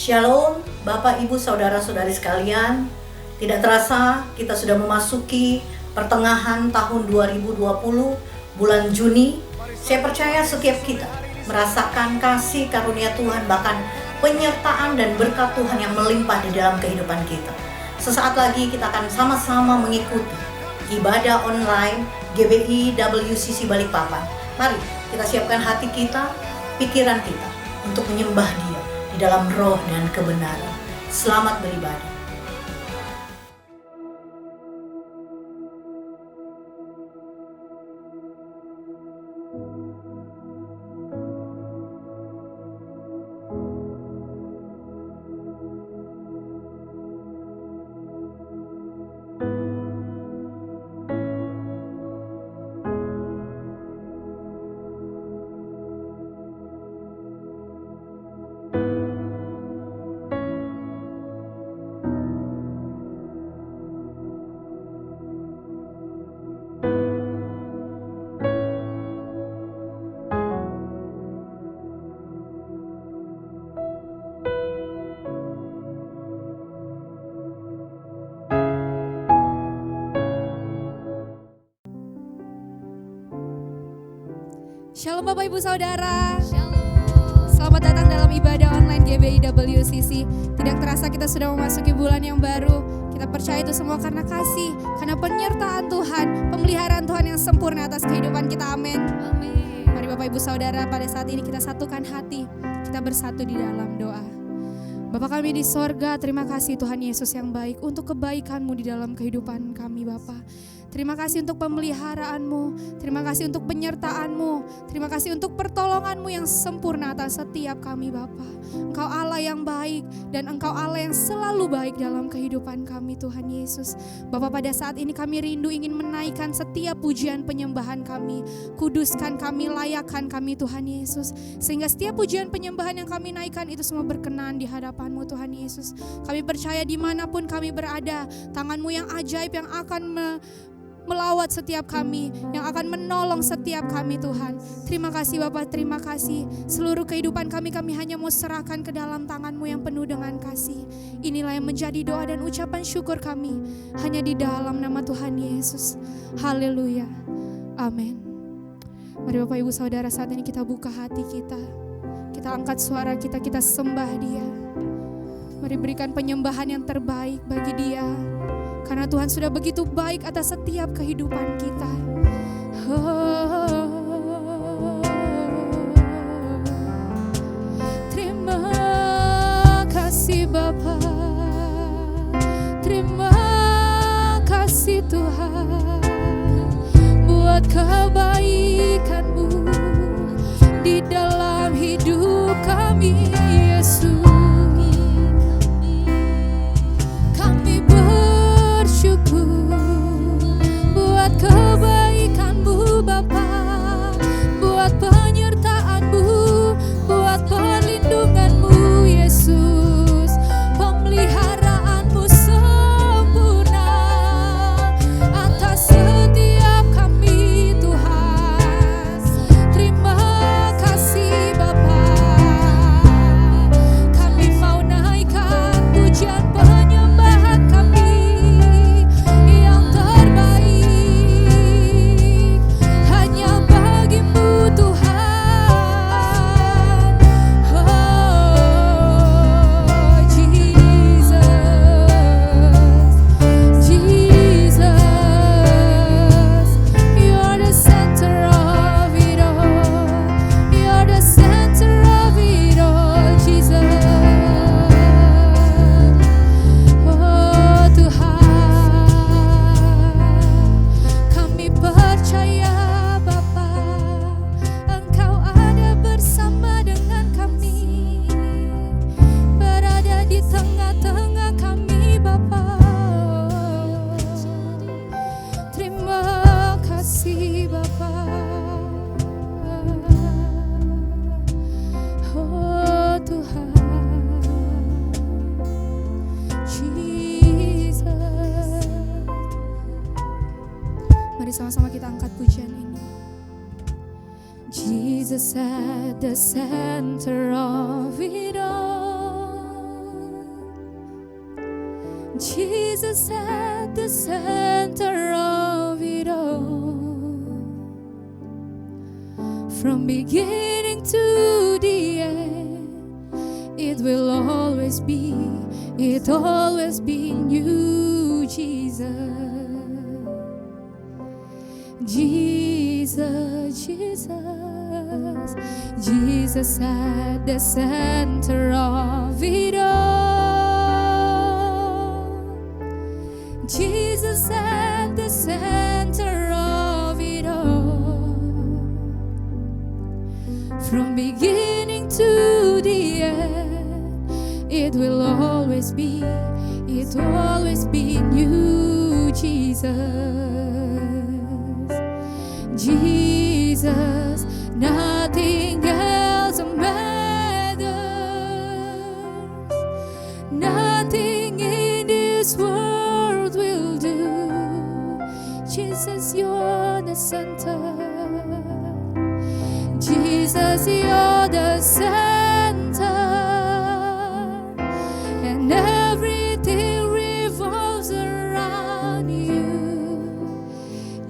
Shalom, Bapak, Ibu, Saudara-saudari sekalian. Tidak terasa kita sudah memasuki pertengahan tahun 2020, bulan Juni. Saya percaya setiap kita merasakan kasih karunia Tuhan, bahkan penyertaan dan berkat Tuhan yang melimpah di dalam kehidupan kita. Sesaat lagi kita akan sama-sama mengikuti ibadah online GBI WCC Balikpapan. Mari kita siapkan hati kita, pikiran kita untuk menyembah Dia di dalam roh dan kebenaran. Selamat beribadah. Shalom Bapak Ibu Saudara. Shalom. Selamat datang dalam ibadah online GBI WCC. Tidak terasa kita sudah memasuki bulan yang baru. Kita percaya itu semua karena kasih, karena penyertaan Tuhan, pemeliharaan Tuhan yang sempurna atas kehidupan kita. Amin. Amin. Mari Bapak Ibu Saudara, pada saat ini kita satukan hati, kita bersatu di dalam doa. Bapa kami di sorga, terima kasih Tuhan Yesus yang baik untuk kebaikan-Mu di dalam kehidupan kami Bapa. Terima kasih untuk pemeliharaan-Mu, terima kasih untuk penyertaan-Mu, terima kasih untuk pertolongan-Mu yang sempurna atas setiap kami Bapa. Engkau Allah yang baik dan Engkau Allah yang selalu baik dalam kehidupan kami Tuhan Yesus. Bapa, pada saat ini kami rindu ingin menaikkan setiap pujian penyembahan kami, kuduskan kami, layakkan kami Tuhan Yesus. Sehingga setiap pujian penyembahan yang kami naikkan itu semua berkenan di hadapan-Mu Tuhan Yesus. Kami percaya dimanapun kami berada, tangan-Mu yang ajaib yang akan melawat setiap kami, yang akan menolong setiap kami Tuhan. Terima kasih Bapak, terima kasih. Seluruh kehidupan kami hanya mau serahkan ke dalam tangan-Mu yang penuh dengan kasih. Inilah yang menjadi doa dan ucapan syukur kami, hanya di dalam nama Tuhan Yesus. Haleluya, amin. Mari Bapak Ibu Saudara, saat ini kita buka hati kita, kita angkat suara kita, kita sembah Dia. Mari berikan penyembahan yang terbaik bagi Dia, karena Tuhan sudah begitu baik atas setiap kehidupan kita. Terima kasih Bapa, terima kasih Tuhan, buat kebaikan-Mu di dalam hidup kami Yesus. Buat kebaikan-Mu Bapa, buat penyertaan-Mu, buat perlindungan-Mu Yesus, pemeliharaan-Mu sempurna atas setiap kami Tuhan. Terima kasih Bapa, kami mau naikkan pujian penyembahan kami yang terbaik hanya bagi-Mu Tuhan. Oh Jesus, Jesus, You're the center of it all, You're the center of it all, Jesus. Oh Tuhan, kami percaya Bapa, Engkau ada bersama dengan kami, berada di tengah-tengah kami Bapa. Terima kasih Bapa. Oh Tuhan, Jesus. Mari sama-sama kita angkat pujian ini. Jesus at the center of it all. Jesus at the center of it all. From beginning to the end, it will always be, it always been you, Jesus. Jesus, Jesus, Jesus at the center of it all. Jesus at the center of it all. From beginning to the end, it will always be, it will always be you, Jesus. Jesus, nothing else matters. Nothing in this world will do. Jesus, you're the center. Jesus, you're the center, and everything revolves around you.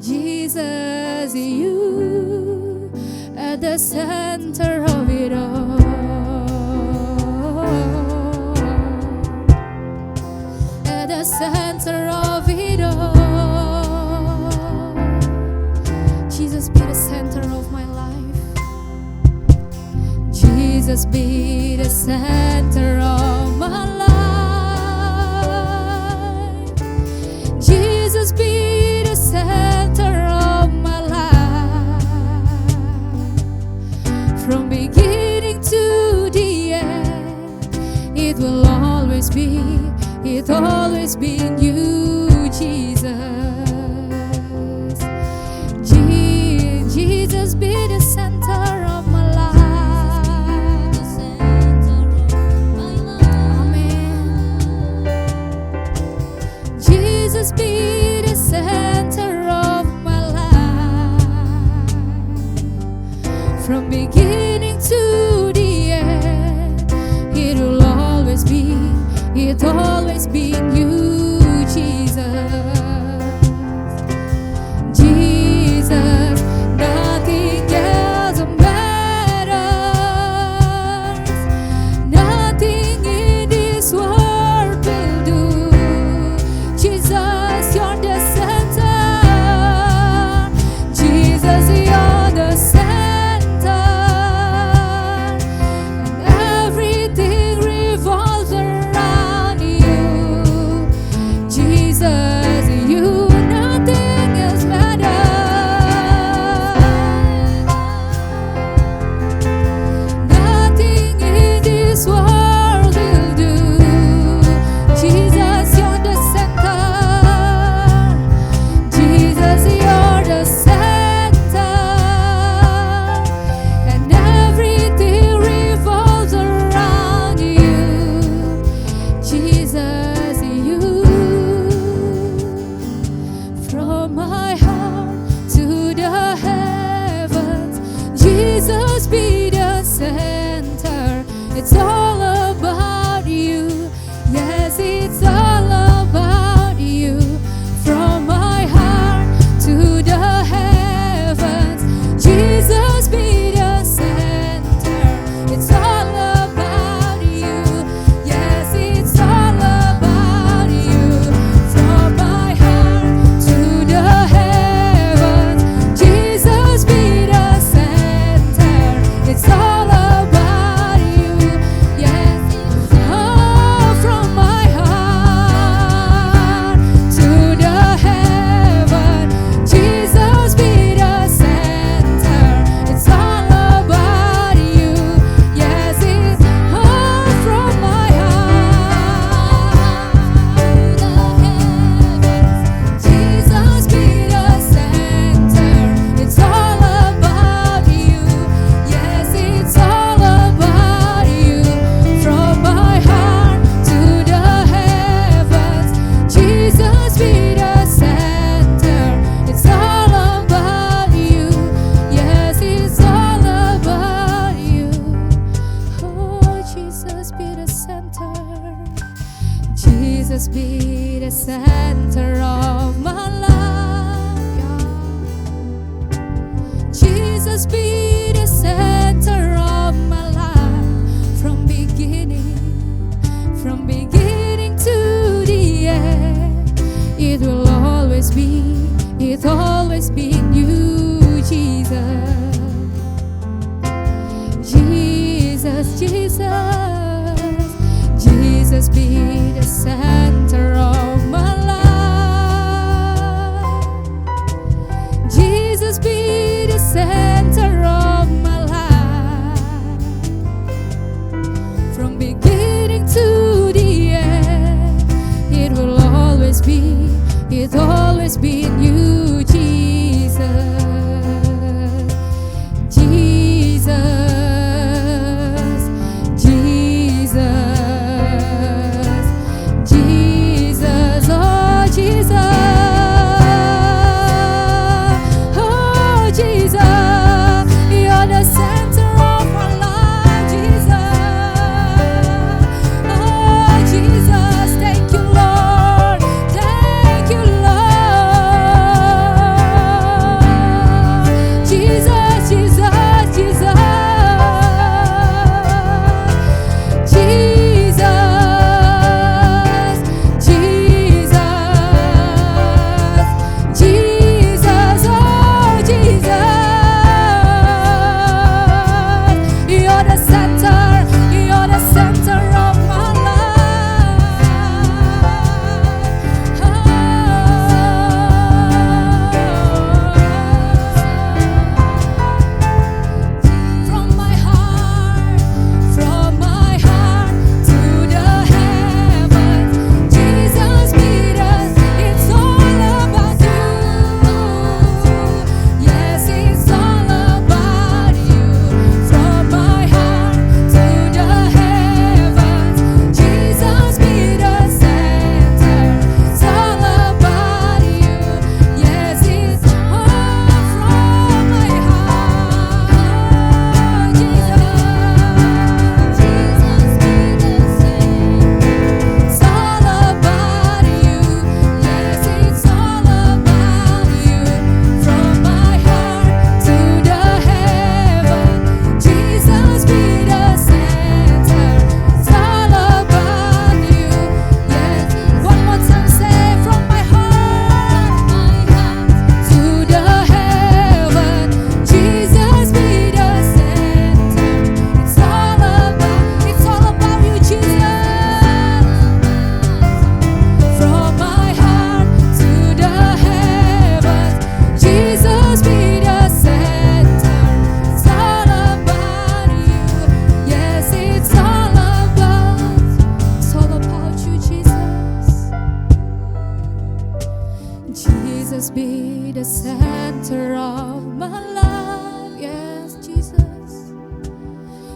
Jesus, you at the center of it all. At the center of it all. Jesus, be the center of my life. Jesus, be the center of my life. Jesus, be the center of my life. From beginning to the end, it will always be, it always been you, Jesus. Jesus, be the center of my life. Jesus, be the center of my life. From beginning to the end, it will always be, it always been you, Jesus. Jesus be the center of my life from beginning to the end. It will always be, it always been you, Jesus. Jesus, Jesus, Jesus be the center of my life. Jesus be the center of my life. From beginning to the end, it will always be, it always been you, Jesus. Jesus be the center of my life. Yes, Jesus.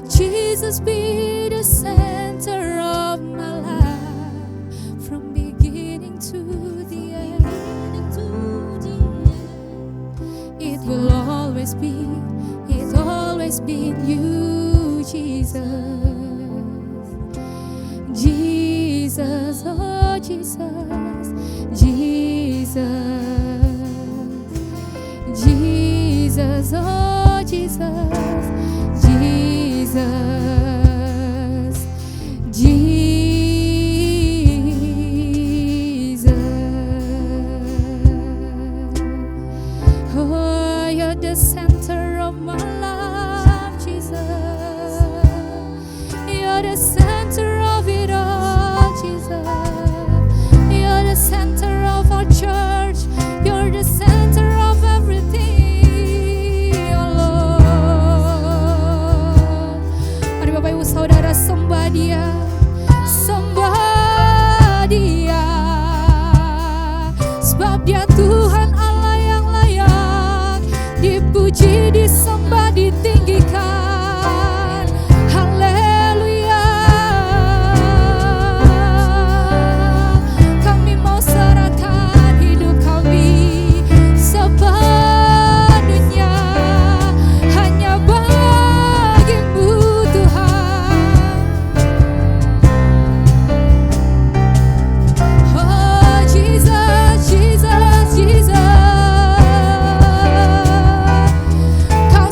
Jesus be the center of my life from beginning to the end. It will always be, it always been you, Jesus. Jesus, oh Jesus, Jesus. Jesus, oh Jesus, Jesus, Jesus. Oh, you're the center of my life, Jesus. You're the center of it all, Jesus. You're the center of our church. You're the center of everything, oh Lord. Mari Bapak Ibu Saudara sembah Dia, sembah Dia, sebab Dia Tuhan Allah yang layak dipuji, disembah, ditinggikan. Haleluya. Kami mau serahkan hidup kami sepenuhnya hanya bagi-Mu Tuhan. Oh Jesus, Jesus, Jesus. Kau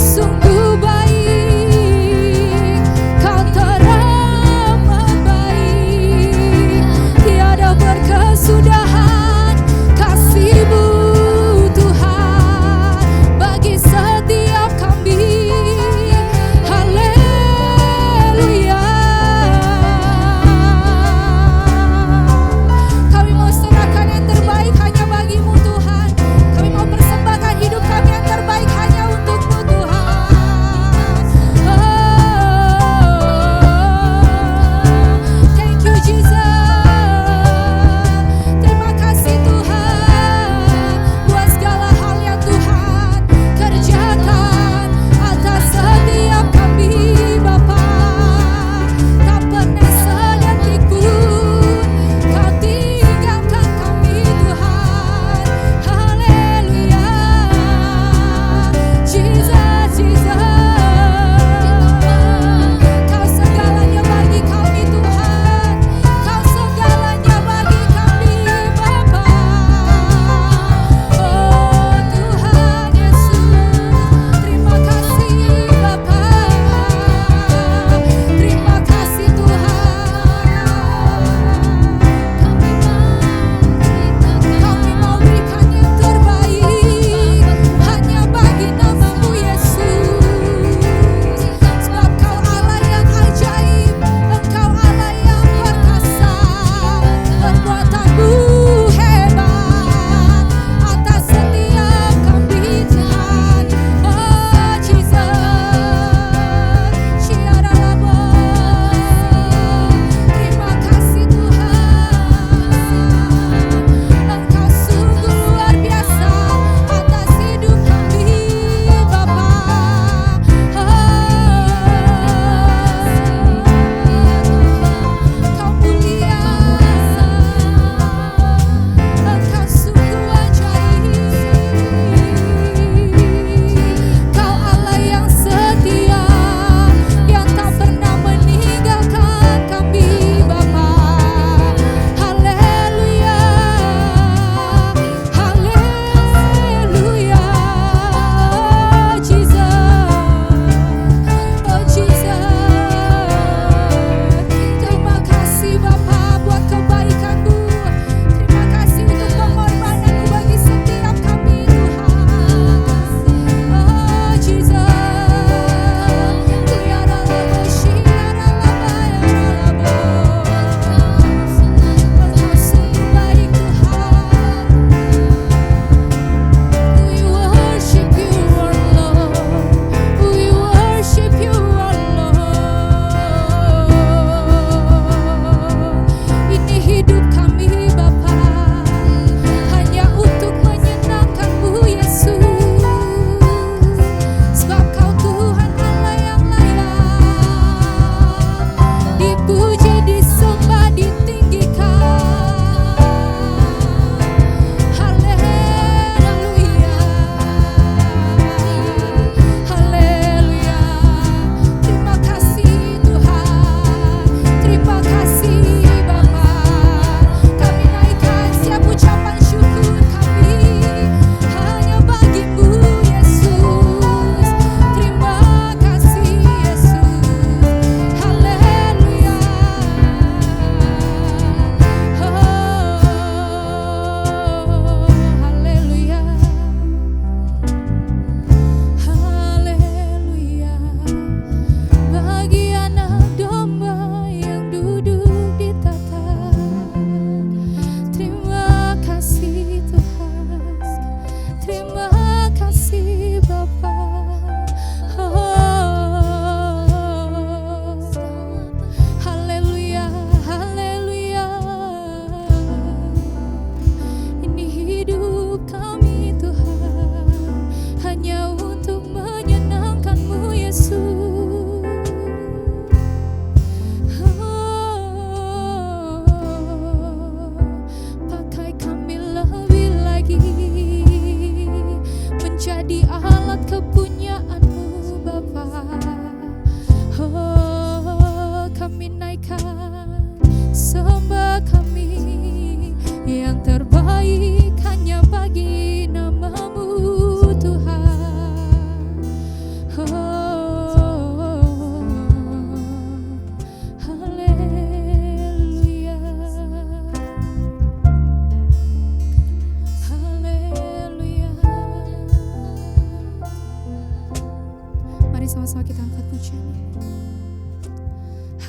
sama-sama kita angkat pujian ini.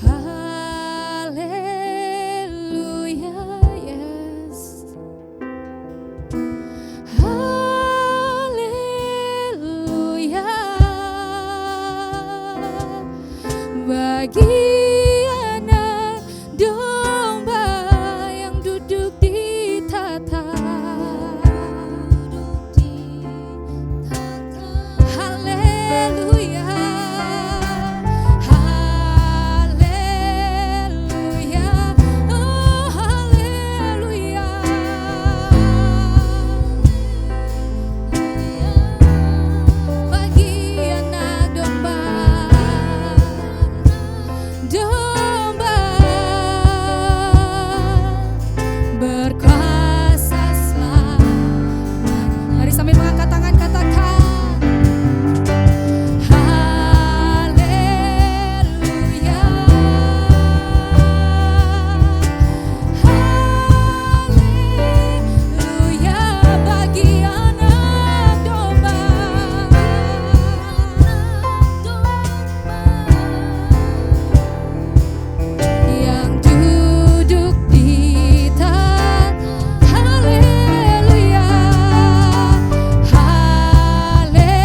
Haleluya, yes. Haleluya. Bagi anak domba yang duduk di tata. Haleluya. Haleluya. Oh haleluya. Bagi anak domba berkuasa selamat. Mari sambil mengangkat tangan katakan haleluya. Haleluya bagi anak domba yang duduk di taat. Haleluya. Haleluya.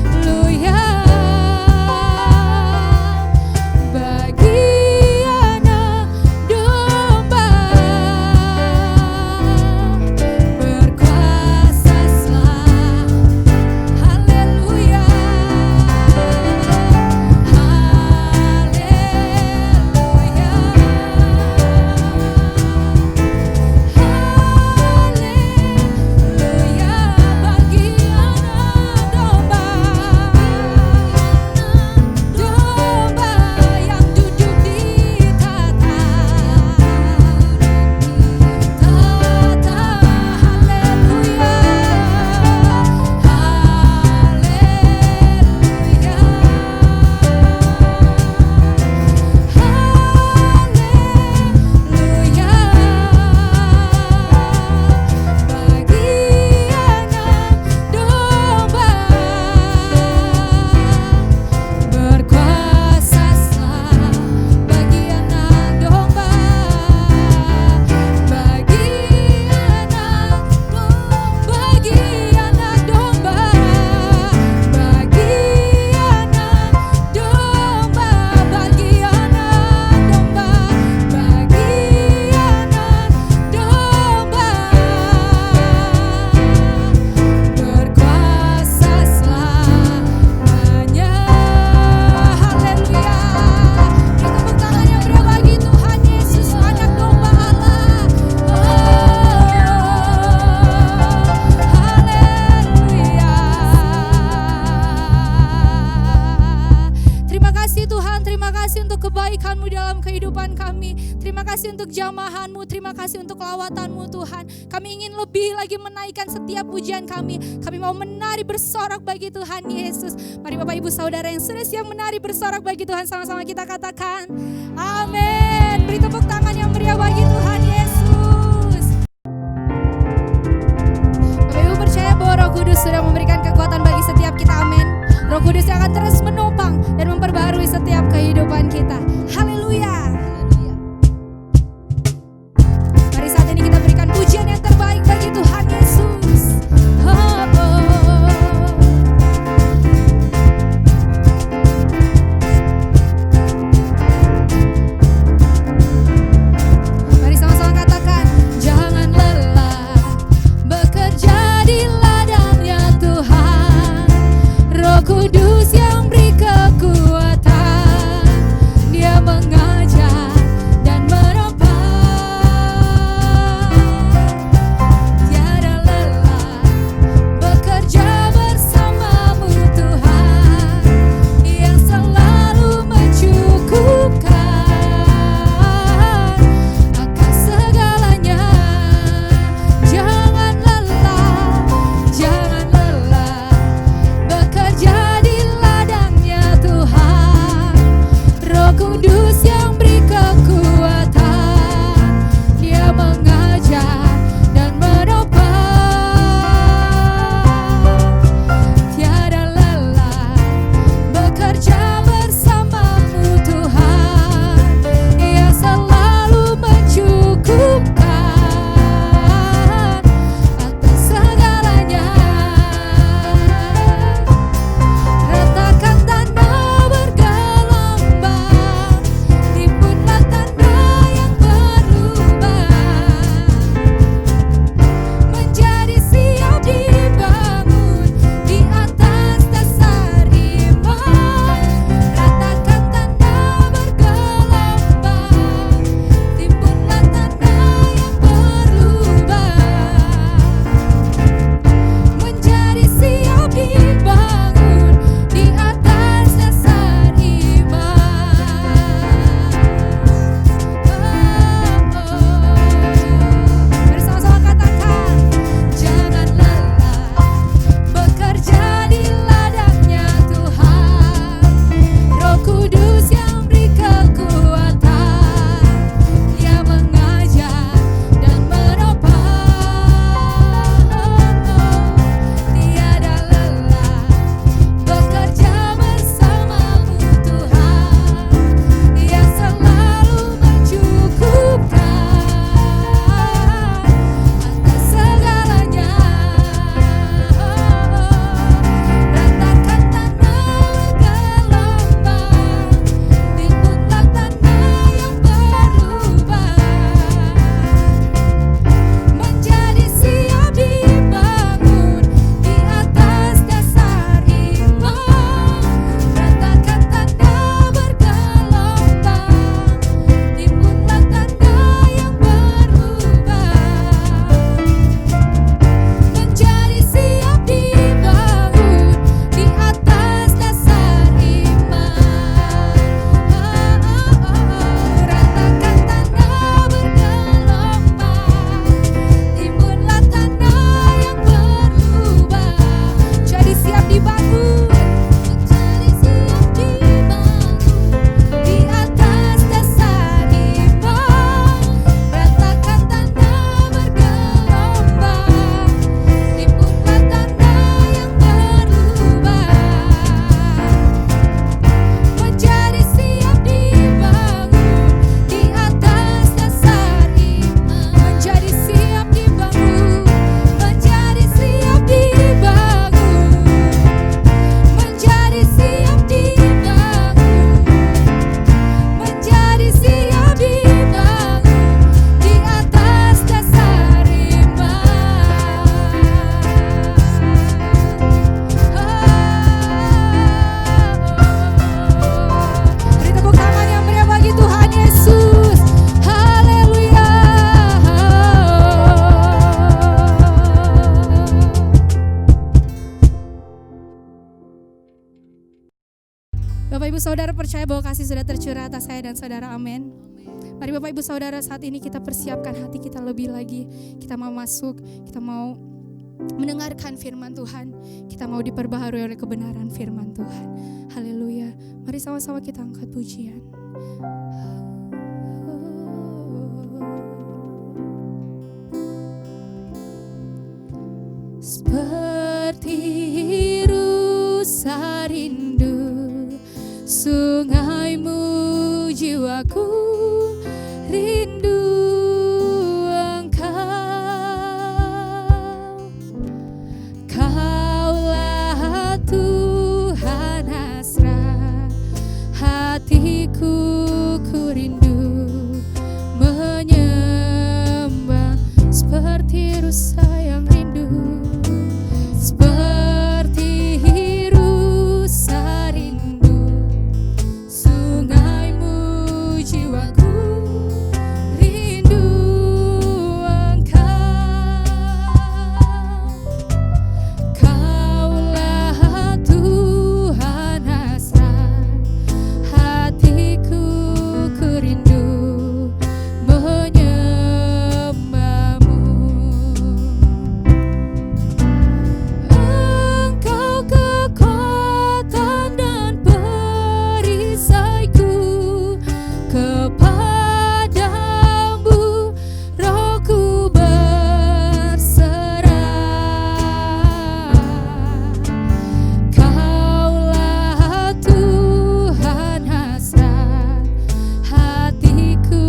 Haleluya bagi anak domba berkuasa selamat. Haleluya. Haleluya. Haleluya bagi anak domba yang duduk di tata. Haleluya. Haleluya bagi anak domba berkuasa selamat. Bagi anak domba, bagi anak domba, bagi anak domba, bagi anak domba, bagi anak domba, bagi anak domba berkuasa selamanya. Haleluya. Tepuk tangan yang meriah bagi Tuhan Yesus, anak domba Allah. Haleluya. Terima kasih Tuhan, terima kasih untuk kebaikan-Mu dalam kehidupan kami. Terima kasih untuk jamahan-Mu, terima kasih untuk lawatan-Mu Tuhan. Kami ingin lebih lagi menaikkan setiap pujian kami. Kami mau menari bersorak bagi Tuhan Yesus. Mari Bapak Ibu Saudara yang sudah siap menari bersorak bagi Tuhan, sama-sama kita katakan amin. Beri tepuk tangan yang meriah bagi Tuhan Yesus. Bapak Ibu percaya bahwa Roh Kudus sudah memberikan kekuatan bagi setiap kita, amin. Roh Kudus yang akan terus menopang dan memperbarui setiap kehidupan kita. Haleluya. Mari saat ini kita berikan pujian yang terbaik bagi Tuhan Yesus. Oh, oh. Saudara percaya bahwa kasih sudah tercurah atas saya dan saudara, amin. Mari Bapak Ibu Saudara, saat ini kita persiapkan hati kita lebih lagi. Kita mau masuk, kita mau mendengarkan firman Tuhan. Kita mau diperbaharui oleh kebenaran firman Tuhan. Haleluya. Mari sama-sama kita angkat pujian. Seperti rusa rindu sungaimu, jiwaku rindu Engkau. Kaulah Tuhan hasrat hatiku, ku rindu menyembah seperti rusa yang rindu. Seperti rusa rindu sungaimu, jiwaku rindu Engkau. Kaulah Tuhan hasrat hatiku, ku rindu menyembahmu. Engkau kekuatan dan perisaiku, kepadamu rohku berserah. Kaulah Tuhan hasrat hatiku,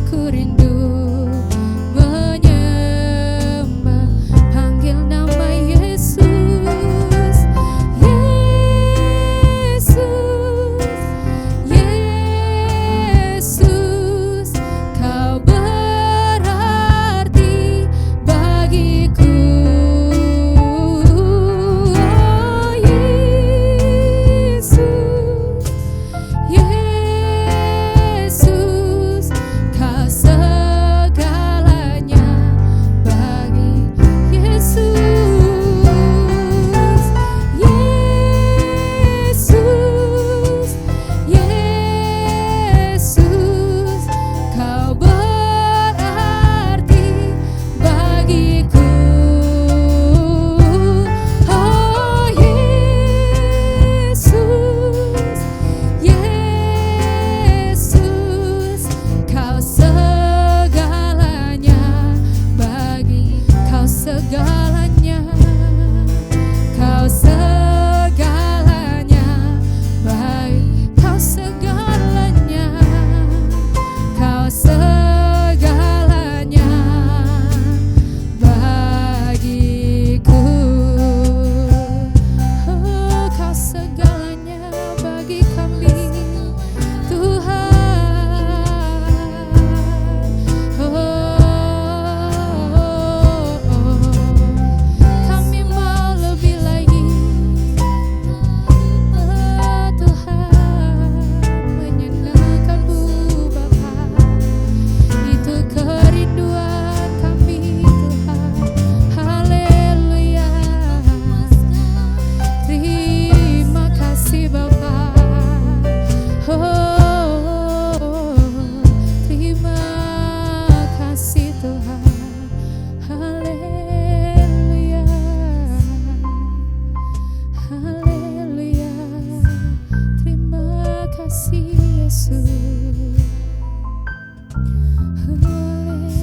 ku rindu menyembah. Panggil nama Yesus, Yesus, Kau berarti bagiku. Oh Yesus, Kau segalanya bagi Yesus, Yesus, Kau berarti bagiku. Oh Yesus, Kau segalanya bagi, Kau segalanya, Kau segalanya baik, Kau segalanya, Kau segalanya bagiku. Oh, Kau segalanya bagi kami, Tuhan. Kami mau lebih lagi, Tuhan, menyenangkan-Mu Bapa. Itu kerinduan kami, Tuhan. Haleluya. Terima kasih Bapa. Oh, terima kasih Tuhan. Haleluya. Haleluya. Terima kasih Yesus. Haleluya.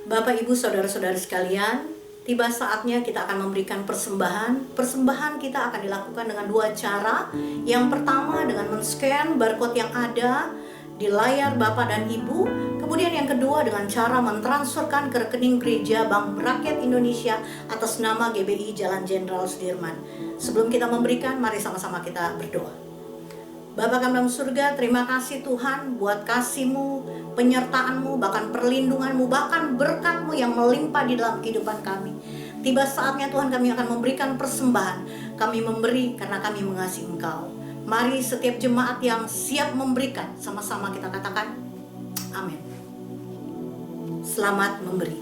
Bapak, Ibu, Saudara-saudari sekalian, tiba saatnya kita akan memberikan persembahan. Persembahan kita akan dilakukan dengan dua cara. Yang pertama dengan men-scan barcode yang ada di layar Bapak dan Ibu. Kemudian yang kedua dengan cara mentransferkan ke rekening gereja Bank Rakyat Indonesia atas nama GBI Jalan Jenderal Sudirman. Sebelum kita memberikan, mari sama-sama kita berdoa. Bapa kami dalam surga, terima kasih Tuhan buat kasih-Mu, penyertaan-Mu, bahkan perlindungan-Mu, bahkan berkat-Mu yang melimpah di dalam kehidupan kami. Tiba saatnya Tuhan kami akan memberikan persembahan. Kami memberi karena kami mengasihi Engkau. Mari setiap jemaat yang siap memberikan, sama-sama kita katakan, amin. Selamat memberi.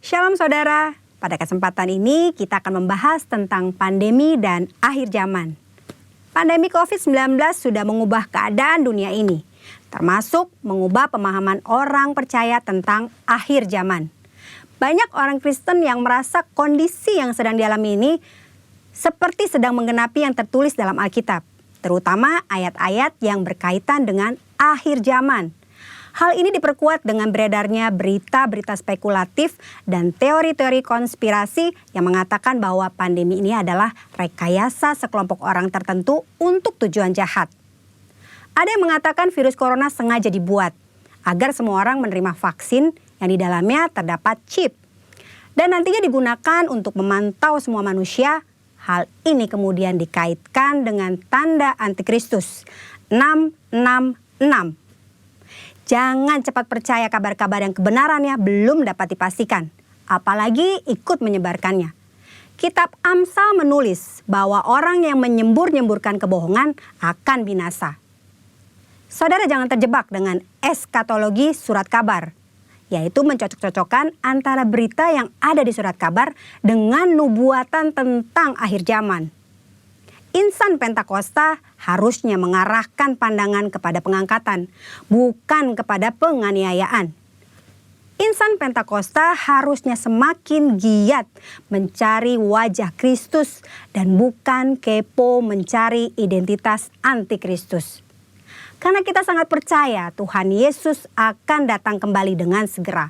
Shalom saudara, pada kesempatan ini kita akan membahas tentang pandemi dan akhir zaman. Pandemi COVID-19 sudah mengubah keadaan dunia ini, termasuk mengubah pemahaman orang percaya tentang akhir zaman. Banyak orang Kristen yang merasa kondisi yang sedang dialami ini seperti sedang menggenapi yang tertulis dalam Alkitab, terutama ayat-ayat yang berkaitan dengan akhir zaman. Hal ini diperkuat dengan beredarnya berita-berita spekulatif dan teori-teori konspirasi yang mengatakan bahwa pandemi ini adalah rekayasa sekelompok orang tertentu untuk tujuan jahat. Ada yang mengatakan virus corona sengaja dibuat agar semua orang menerima vaksin yang di dalamnya terdapat chip dan nantinya digunakan untuk memantau semua manusia. Hal ini kemudian dikaitkan dengan tanda antikristus 666. Jangan cepat percaya kabar-kabar yang kebenarannya belum dapat dipastikan, apalagi ikut menyebarkannya. Kitab Amsal menulis bahwa orang yang menyembur-nyemburkan kebohongan akan binasa. Saudara jangan terjebak dengan eskatologi surat kabar, yaitu mencocok-cocokkan antara berita yang ada di surat kabar dengan nubuatan tentang akhir zaman. Insan Pentakosta harusnya mengarahkan pandangan kepada pengangkatan, bukan kepada penganiayaan. Insan Pentakosta harusnya semakin giat mencari wajah Kristus dan bukan kepo mencari identitas antikristus. Karena kita sangat percaya Tuhan Yesus akan datang kembali dengan segera.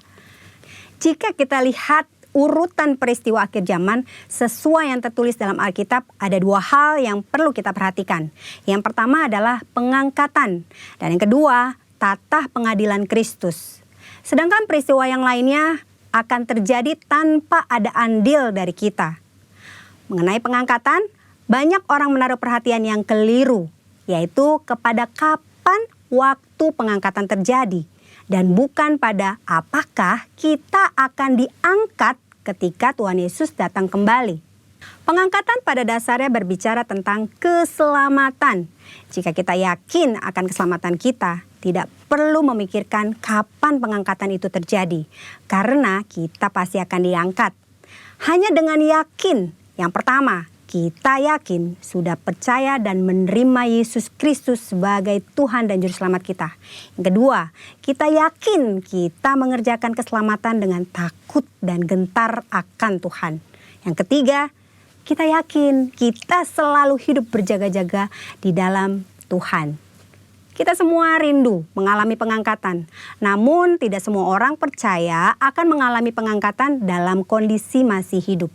Jika kita lihat urutan peristiwa akhir zaman sesuai yang tertulis dalam Alkitab, ada dua hal yang perlu kita perhatikan. Yang pertama adalah pengangkatan dan yang kedua tatah pengadilan Kristus. Sedangkan peristiwa yang lainnya akan terjadi tanpa ada andil dari kita. Mengenai pengangkatan, banyak orang menaruh perhatian yang keliru, yaitu kepada kapan waktu pengangkatan terjadi dan bukan pada apakah kita akan diangkat ketika Tuhan Yesus datang kembali. Pengangkatan pada dasarnya berbicara tentang keselamatan. Jika kita yakin akan keselamatan kita, tidak perlu memikirkan kapan pengangkatan itu terjadi, karena kita pasti akan diangkat. Hanya dengan yakin, yang pertama, kita yakin sudah percaya dan menerima Yesus Kristus sebagai Tuhan dan Juru Selamat kita. Yang kedua, kita yakin kita mengerjakan keselamatan dengan takut dan gentar akan Tuhan. Yang ketiga, kita yakin kita selalu hidup berjaga-jaga di dalam Tuhan. Kita semua rindu mengalami pengangkatan, namun tidak semua orang percaya akan mengalami pengangkatan dalam kondisi masih hidup.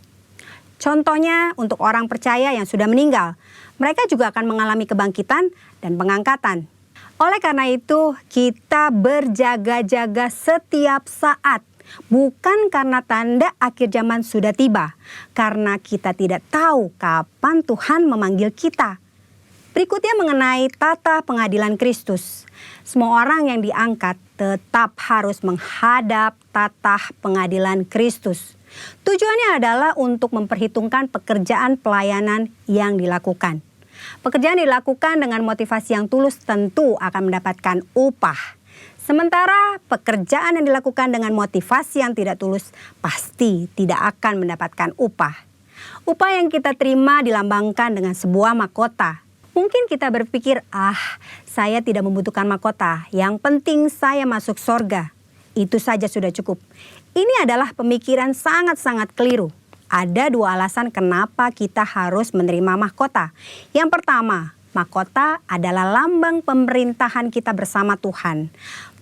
Contohnya untuk orang percaya yang sudah meninggal, mereka juga akan mengalami kebangkitan dan pengangkatan. Oleh karena itu, kita berjaga-jaga setiap saat, bukan karena tanda akhir zaman sudah tiba, karena kita tidak tahu kapan Tuhan memanggil kita. Berikutnya mengenai tata pengadilan Kristus. Semua orang yang diangkat tetap harus menghadap tata pengadilan Kristus. Tujuannya adalah untuk memperhitungkan pekerjaan pelayanan yang dilakukan. Pekerjaan dilakukan dengan motivasi yang tulus tentu akan mendapatkan upah. Sementara pekerjaan yang dilakukan dengan motivasi yang tidak tulus pasti tidak akan mendapatkan upah. Upah yang kita terima dilambangkan dengan sebuah mahkota. Mungkin kita berpikir, saya tidak membutuhkan mahkota, yang penting saya masuk sorga. Itu saja sudah cukup. Ini adalah pemikiran sangat-sangat keliru. Ada dua alasan kenapa kita harus menerima mahkota. Yang pertama, mahkota adalah lambang pemerintahan kita bersama Tuhan.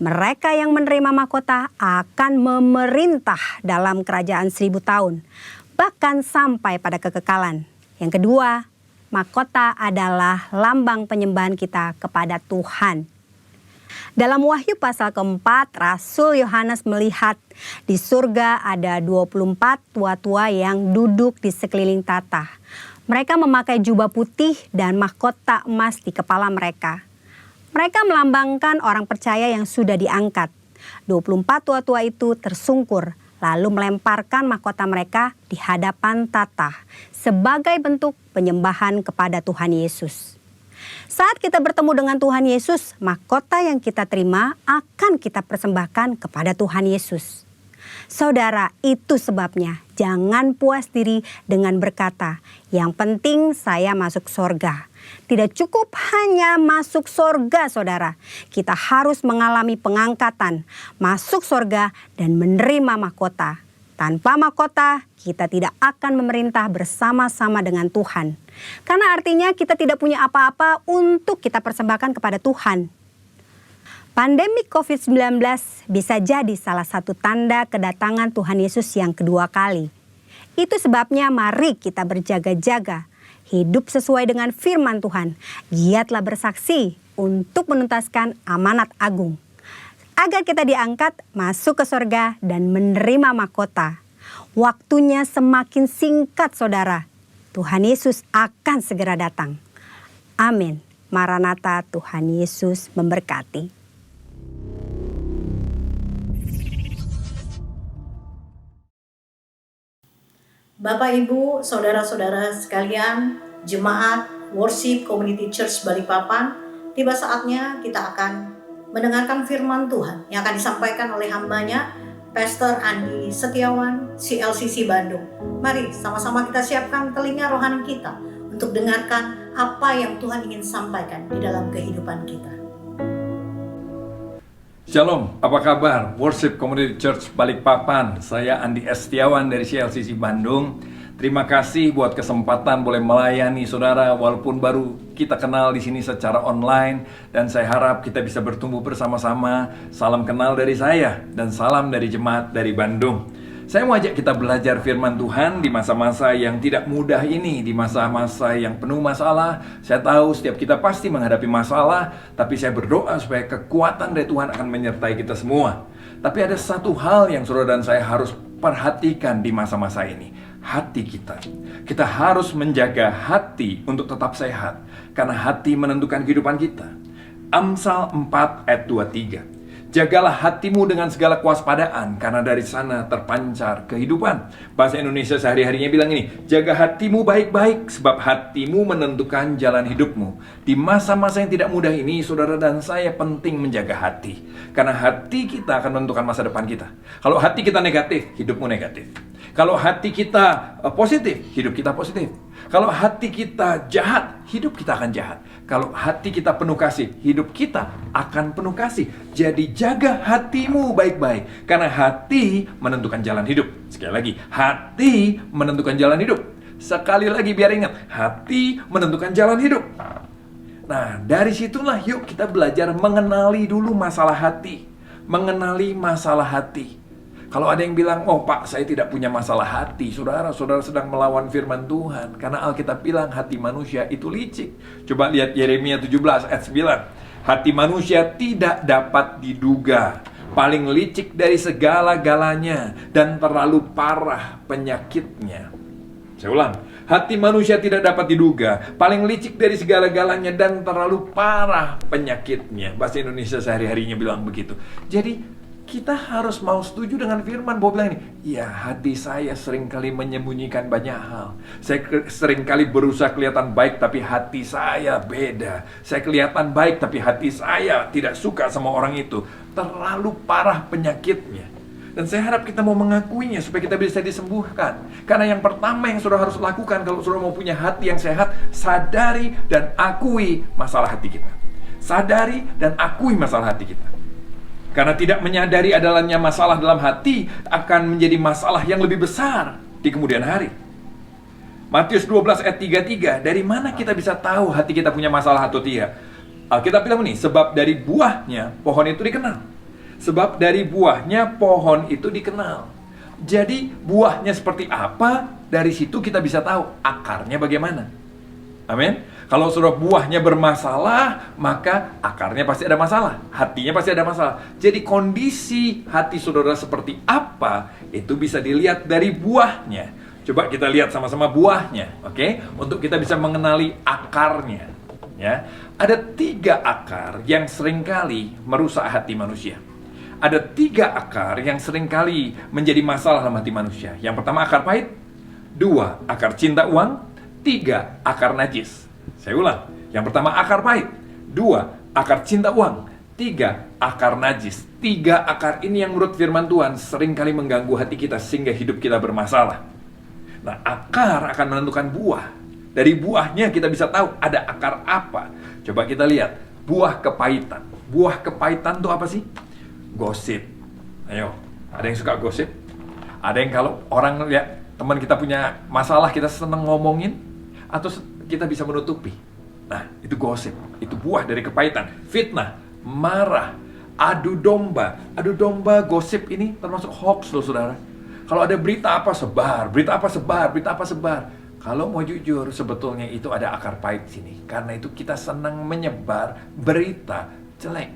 Mereka yang menerima mahkota akan memerintah dalam kerajaan 1000 tahun, bahkan sampai pada kekekalan. Yang kedua, mahkota adalah lambang penyembahan kita kepada Tuhan. Dalam Wahyu pasal keempat, Rasul Yohanes melihat di surga ada 24 tua-tua yang duduk di sekeliling tahta. Mereka memakai jubah putih dan mahkota emas di kepala mereka. Mereka melambangkan orang percaya yang sudah diangkat. 24 tua-tua itu tersungkur, lalu melemparkan mahkota mereka di hadapan tahta sebagai bentuk penyembahan kepada Tuhan Yesus. Saat kita bertemu dengan Tuhan Yesus, mahkota yang kita terima akan kita persembahkan kepada Tuhan Yesus. Saudara, itu sebabnya jangan puas diri dengan berkata, yang penting saya masuk sorga. Tidak cukup hanya masuk sorga, saudara. Kita harus mengalami pengangkatan, masuk sorga, dan menerima mahkota. Tanpa mahkota, kita tidak akan memerintah bersama-sama dengan Tuhan. Karena artinya kita tidak punya apa-apa untuk kita persembahkan kepada Tuhan. Pandemi COVID-19 bisa jadi salah satu tanda kedatangan Tuhan Yesus yang kedua kali. Itu sebabnya mari kita berjaga-jaga, hidup sesuai dengan firman Tuhan, giatlah bersaksi untuk menuntaskan amanat agung, agar kita diangkat masuk ke sorga dan menerima mahkota. Waktunya semakin singkat, saudara. Tuhan Yesus akan segera datang. Amin. Maranatha, Tuhan Yesus memberkati. Bapak, Ibu, saudara-saudara sekalian, jemaat Worship Community Church Balikpapan, tiba saatnya kita akan mendengarkan firman Tuhan yang akan disampaikan oleh hambanya, Pastor Andi Setiawan, CLCC Bandung. Mari sama-sama kita siapkan telinga rohani kita untuk dengarkan apa yang Tuhan ingin sampaikan di dalam kehidupan kita. Shalom, apa kabar? Worship Community Church Balikpapan. Saya Andi Setiawan dari CLCC Bandung. Terima kasih buat kesempatan boleh melayani saudara walaupun baru kita kenal di sini secara online, dan saya harap kita bisa bertumbuh bersama-sama. Salam kenal dari saya dan salam dari jemaat dari Bandung. Saya mau ajak kita belajar firman Tuhan di masa-masa yang tidak mudah ini, di masa-masa yang penuh masalah. Saya tahu setiap kita pasti menghadapi masalah, tapi saya berdoa supaya kekuatan dari Tuhan akan menyertai kita semua. Tapi ada satu hal yang saudara dan saya harus perhatikan di masa-masa ini, hati kita. Kita harus menjaga hati untuk tetap sehat, karena hati menentukan kehidupan kita. Amsal 4 ayat 23. Jagalah hatimu dengan segala kewaspadaan, karena dari sana terpancar kehidupan. Bahasa Indonesia sehari-harinya bilang ini, jaga hatimu baik-baik, sebab hatimu menentukan jalan hidupmu. Di masa-masa yang tidak mudah ini, saudara dan saya penting menjaga hati. Karena hati kita akan menentukan masa depan kita. Kalau hati kita negatif, hidupmu negatif. Kalau hati kita positif, hidup kita positif. Kalau hati kita jahat, hidup kita akan jahat. Kalau hati kita penuh kasih, hidup kita akan penuh kasih. Jadi jaga hatimu baik-baik, karena hati menentukan jalan hidup. Sekali lagi, hati menentukan jalan hidup. Sekali lagi biar ingat, hati menentukan jalan hidup. Nah, dari situlah yuk kita belajar mengenali dulu masalah hati. Mengenali masalah hati. Kalau ada yang bilang, oh Pak, saya tidak punya masalah hati. Saudara sedang melawan firman Tuhan. Karena Alkitab bilang hati manusia itu licik. Coba lihat Yeremia 17 ayat 9. Hati manusia tidak dapat diduga, paling licik dari segala-galanya, dan terlalu parah penyakitnya. Saya ulang, hati manusia tidak dapat diduga, paling licik dari segala-galanya, dan terlalu parah penyakitnya. Bahasa Indonesia sehari-harinya bilang begitu. Jadi kita harus mau setuju dengan firman. Bahwa bilang ini, ya hati saya seringkali menyembunyikan banyak hal. Saya seringkali berusaha kelihatan baik, tapi hati saya beda. Saya kelihatan baik, tapi hati saya tidak suka sama orang itu. Terlalu parah penyakitnya. Dan saya harap kita mau mengakuinya supaya kita bisa disembuhkan. Karena yang pertama yang saudara harus lakukan kalau saudara mau punya hati yang sehat, sadari dan akui masalah hati kita. Sadari dan akui masalah hati kita. Karena tidak menyadari adanya masalah dalam hati akan menjadi masalah yang lebih besar di kemudian hari. Matius 12 ayat 33, dari mana kita bisa tahu hati kita punya masalah atau tidak? Alkitab bilang ini, sebab dari buahnya pohon itu dikenal. Sebab dari buahnya pohon itu dikenal. Jadi buahnya seperti apa, dari situ kita bisa tahu akarnya bagaimana. Amin. Kalau saudara buahnya bermasalah, maka akarnya pasti ada masalah, hatinya pasti ada masalah. Jadi kondisi hati saudara seperti apa, itu bisa dilihat dari buahnya. Coba kita lihat sama-sama buahnya, oke? Untuk kita bisa mengenali akarnya. Ya, ada 3 akar yang seringkali merusak hati manusia. ada 3 akar yang seringkali menjadi masalah dalam hati manusia. Yang pertama akar pahit, 2 akar cinta uang, 3 akar najis. Saya ulang, yang pertama akar pahit, 2 akar cinta uang, 3 akar najis. 3 akar ini yang menurut firman Tuhan seringkali mengganggu hati kita sehingga hidup kita bermasalah. Nah, akar akan menentukan buah. Dari buahnya kita bisa tahu ada akar apa. Coba kita lihat, buah kepahitan. Buah kepahitan itu apa sih? Gosip. Ayo, ada yang suka gosip? Ada yang kalau orang lihat teman kita punya masalah, kita senang ngomongin, atau kita bisa menutupi. Nah, itu gosip. Itu buah dari kepahitan. Fitnah, marah, adu domba. Adu domba, gosip ini termasuk hoax loh, saudara. Kalau ada berita apa sebar, berita apa sebar, berita apa sebar. Kalau mau jujur, sebetulnya itu ada akar pahit sini. Karena itu kita senang menyebar berita jelek,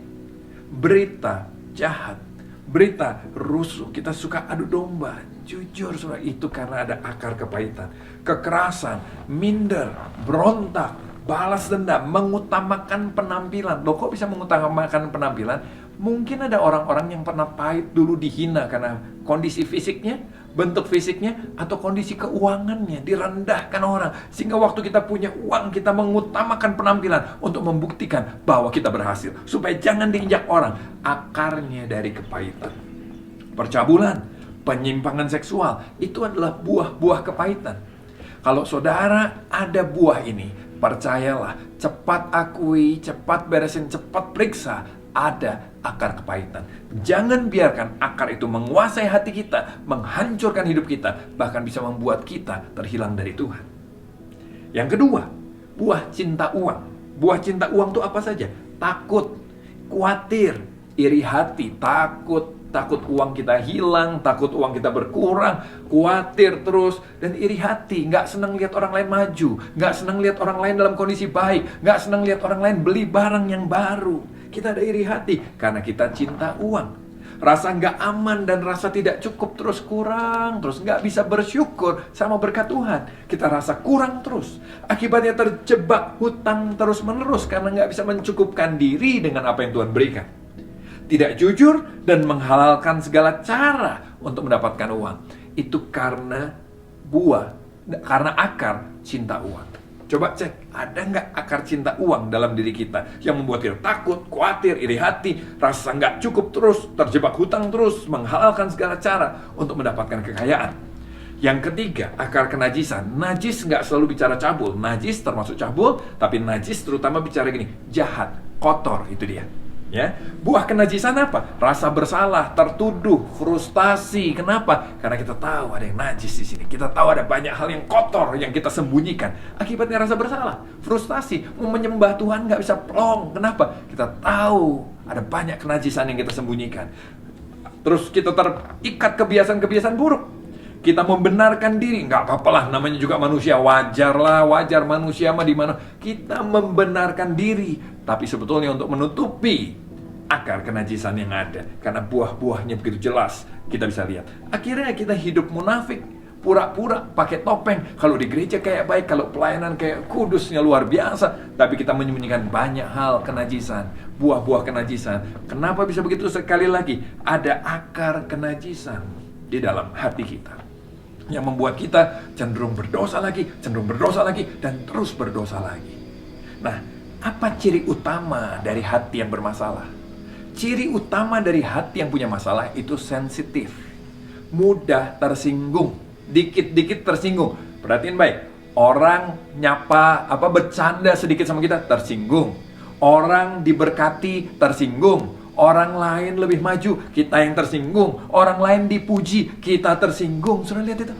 berita jahat, berita rusuh. Kita suka adu domba. Jujur, saudara, itu karena ada akar kepahitan. Kekerasan, minder, berontak, balas dendam, mengutamakan penampilan. Loh, kok bisa mengutamakan penampilan? Mungkin ada orang-orang yang pernah pahit dulu dihina karena kondisi fisiknya, bentuk fisiknya, atau kondisi keuangannya direndahkan orang. Sehingga waktu kita punya uang, kita mengutamakan penampilan untuk membuktikan bahwa kita berhasil. Supaya jangan diinjak orang. Akarnya dari kepahitan. Percabulan, penyimpangan seksual, itu adalah buah-buah kepahitan. Kalau saudara ada buah ini, percayalah, cepat akui, cepat beresin, cepat periksa, ada akar kepahitan. Jangan biarkan akar itu menguasai hati kita, menghancurkan hidup kita, bahkan bisa membuat kita terhilang dari Tuhan. Yang kedua, buah cinta uang. Buah cinta uang itu apa saja? Takut, khawatir, iri hati, takut uang kita hilang, takut uang kita berkurang, khawatir terus, dan iri hati, nggak senang lihat orang lain maju, nggak senang lihat orang lain dalam kondisi baik, nggak senang lihat orang lain beli barang yang baru. Kita ada iri hati karena kita cinta uang. Rasa nggak aman dan rasa tidak cukup terus kurang, terus nggak bisa bersyukur sama berkat Tuhan. Kita rasa kurang terus. Akibatnya terjebak hutang terus menerus karena nggak bisa mencukupkan diri dengan apa yang Tuhan berikan. Tidak jujur dan menghalalkan segala cara untuk mendapatkan uang. Itu karena karena akar cinta uang. Coba cek, ada nggak akar cinta uang dalam diri kita yang membuat kita takut, khawatir, iri hati, rasa nggak cukup terus, terjebak hutang terus, menghalalkan segala cara untuk mendapatkan kekayaan. Yang ketiga, akar kenajisan. Najis nggak selalu bicara cabul. Najis termasuk cabul, tapi najis terutama bicara gini, jahat, kotor, itu dia. Ya, buah kenajisan apa? Rasa bersalah, tertuduh, frustasi. Kenapa? Karena kita tahu ada yang najis di sini. Kita tahu ada banyak hal yang kotor yang kita sembunyikan. Akibatnya rasa bersalah, frustasi, mau menyembah Tuhan nggak bisa plong. Kenapa? Kita tahu ada banyak kenajisan yang kita sembunyikan. Terus kita terikat kebiasaan-kebiasaan buruk. Kita membenarkan diri, nggak apa-apa lah, namanya juga manusia, wajar manusia mah di mana. Kita membenarkan diri, tapi sebetulnya untuk menutupi akar kenajisan yang ada. Karena buah-buahnya begitu jelas, kita bisa lihat. Akhirnya kita hidup munafik, pura-pura pakai topeng. Kalau di gereja kayak baik, kalau pelayanan kayak kudusnya luar biasa, tapi kita menyembunyikan banyak hal kenajisan, buah-buah kenajisan. Kenapa bisa begitu? Sekali lagi, ada akar kenajisan di dalam hati kita yang membuat kita cenderung berdosa lagi, dan terus berdosa lagi. Nah, apa ciri utama dari hati yang bermasalah? Ciri utama dari hati yang punya masalah itu sensitif, mudah tersinggung, dikit-dikit tersinggung. Perhatiin baik, orang nyapa, bercanda sedikit sama kita, tersinggung. Orang diberkati, tersinggung. Orang lain lebih maju, kita yang tersinggung. Orang lain dipuji, kita tersinggung. Sudah lihat itu?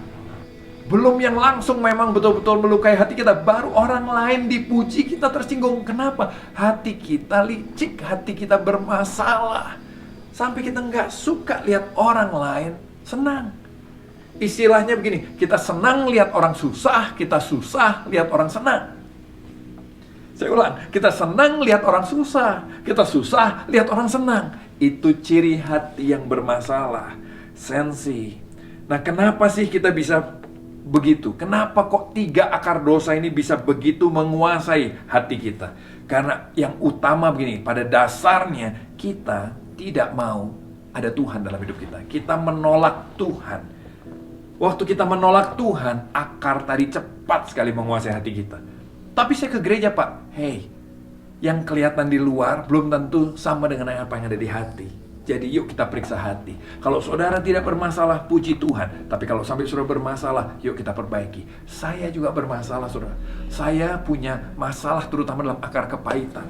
Belum yang langsung memang betul-betul melukai hati kita, baru orang lain dipuji, kita tersinggung. Kenapa? Hati kita licik, hati kita bermasalah. Sampai kita nggak suka lihat orang lain senang. Istilahnya begini, kita senang lihat orang susah, kita susah lihat orang senang. Saya ulang, kita senang lihat orang susah, kita susah lihat orang senang. Itu ciri hati yang bermasalah, sensi. Nah, kenapa sih kita bisa begitu? Kenapa kok 3 akar dosa ini bisa begitu menguasai hati kita? Karena yang utama begini, pada dasarnya kita tidak mau ada Tuhan dalam hidup kita. Kita menolak Tuhan. Waktu kita menolak Tuhan, akar tadi cepat sekali menguasai hati kita. Tapi saya ke gereja, Pak. Hey, yang kelihatan di luar belum tentu sama dengan apa yang ada di hati. Jadi yuk kita periksa hati. Kalau saudara tidak bermasalah, puji Tuhan. Tapi kalau sampai saudara bermasalah, yuk kita perbaiki. Saya juga bermasalah, saudara. Saya punya masalah terutama dalam akar kepahitan.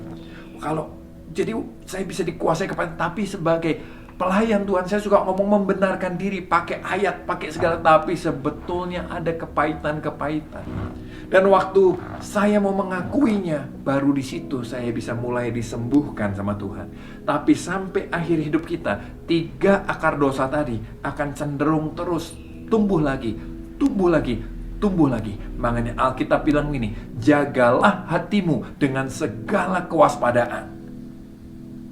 Jadi saya bisa dikuasai kepahitan, tapi sebagai pelayan Tuhan, saya suka ngomong membenarkan diri, pakai ayat, pakai segala, tapi sebetulnya ada kepahitan-kepahitan. Dan waktu saya mau mengakuinya, baru di situ saya bisa mulai disembuhkan sama Tuhan. Tapi sampai akhir hidup kita, 3 akar dosa tadi akan cenderung terus tumbuh lagi, tumbuh lagi, tumbuh lagi. Makanya Alkitab bilang gini, jagalah hatimu dengan segala kewaspadaan.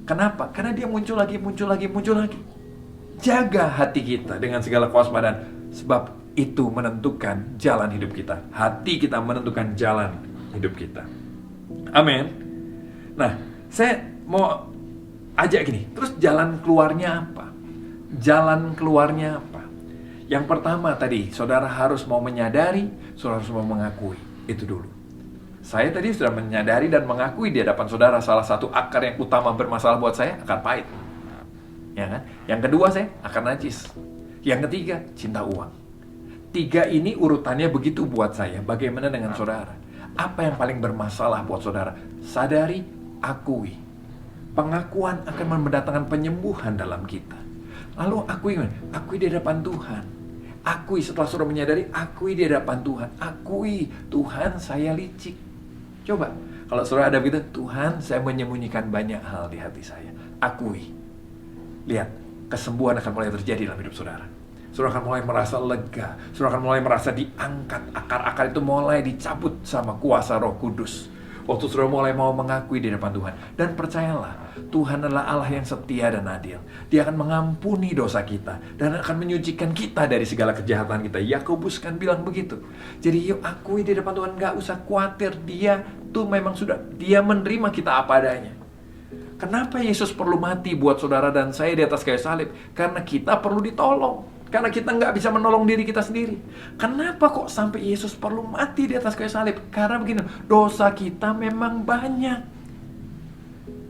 Kenapa? Karena dia muncul lagi, muncul lagi, muncul lagi. Jaga hati kita dengan segala kewaspadaan, sebab itu menentukan jalan hidup kita. Hati kita menentukan jalan hidup kita. Amin. Nah, saya mau ajak gini, terus jalan keluarnya apa? Jalan keluarnya apa? Yang pertama tadi, saudara harus mau menyadari, saudara harus mau mengakui. Itu dulu. Saya tadi sudah menyadari dan mengakui di hadapan saudara, salah satu akar yang utama bermasalah buat saya, akar pahit. Ya kan? Yang kedua saya, akar najis. Yang ketiga, cinta uang. 3 ini urutannya begitu buat saya. Bagaimana dengan saudara? Apa yang paling bermasalah buat saudara? Sadari, akui. Pengakuan akan mendatangkan penyembuhan dalam kita. Lalu akui di hadapan Tuhan. Akui setelah saudara menyadari, akui di hadapan Tuhan. Akui, Tuhan saya licik. Coba, kalau saudara ada begitu, Tuhan saya menyembunyikan banyak hal di hati saya. Akui. Lihat, kesembuhan akan mulai terjadi dalam hidup saudara. Saudara akan mulai merasa lega. Saudara akan mulai merasa diangkat. Akar-akar itu mulai dicabut sama kuasa Roh Kudus. Waktu saudara mulai mau mengakui di depan Tuhan. Dan percayalah, Tuhan adalah Allah yang setia dan adil. Dia akan mengampuni dosa kita. Dan akan menyucikan kita dari segala kejahatan kita. Yakobus kan bilang begitu. Jadi yuk akui di depan Tuhan. Gak usah khawatir. Dia menerima kita apa adanya. Kenapa Yesus perlu mati buat saudara dan saya di atas kayu salib? Karena kita perlu ditolong. Karena kita nggak bisa menolong diri kita sendiri. Kenapa kok sampai Yesus perlu mati di atas kayu salib? Karena begini, dosa kita memang banyak.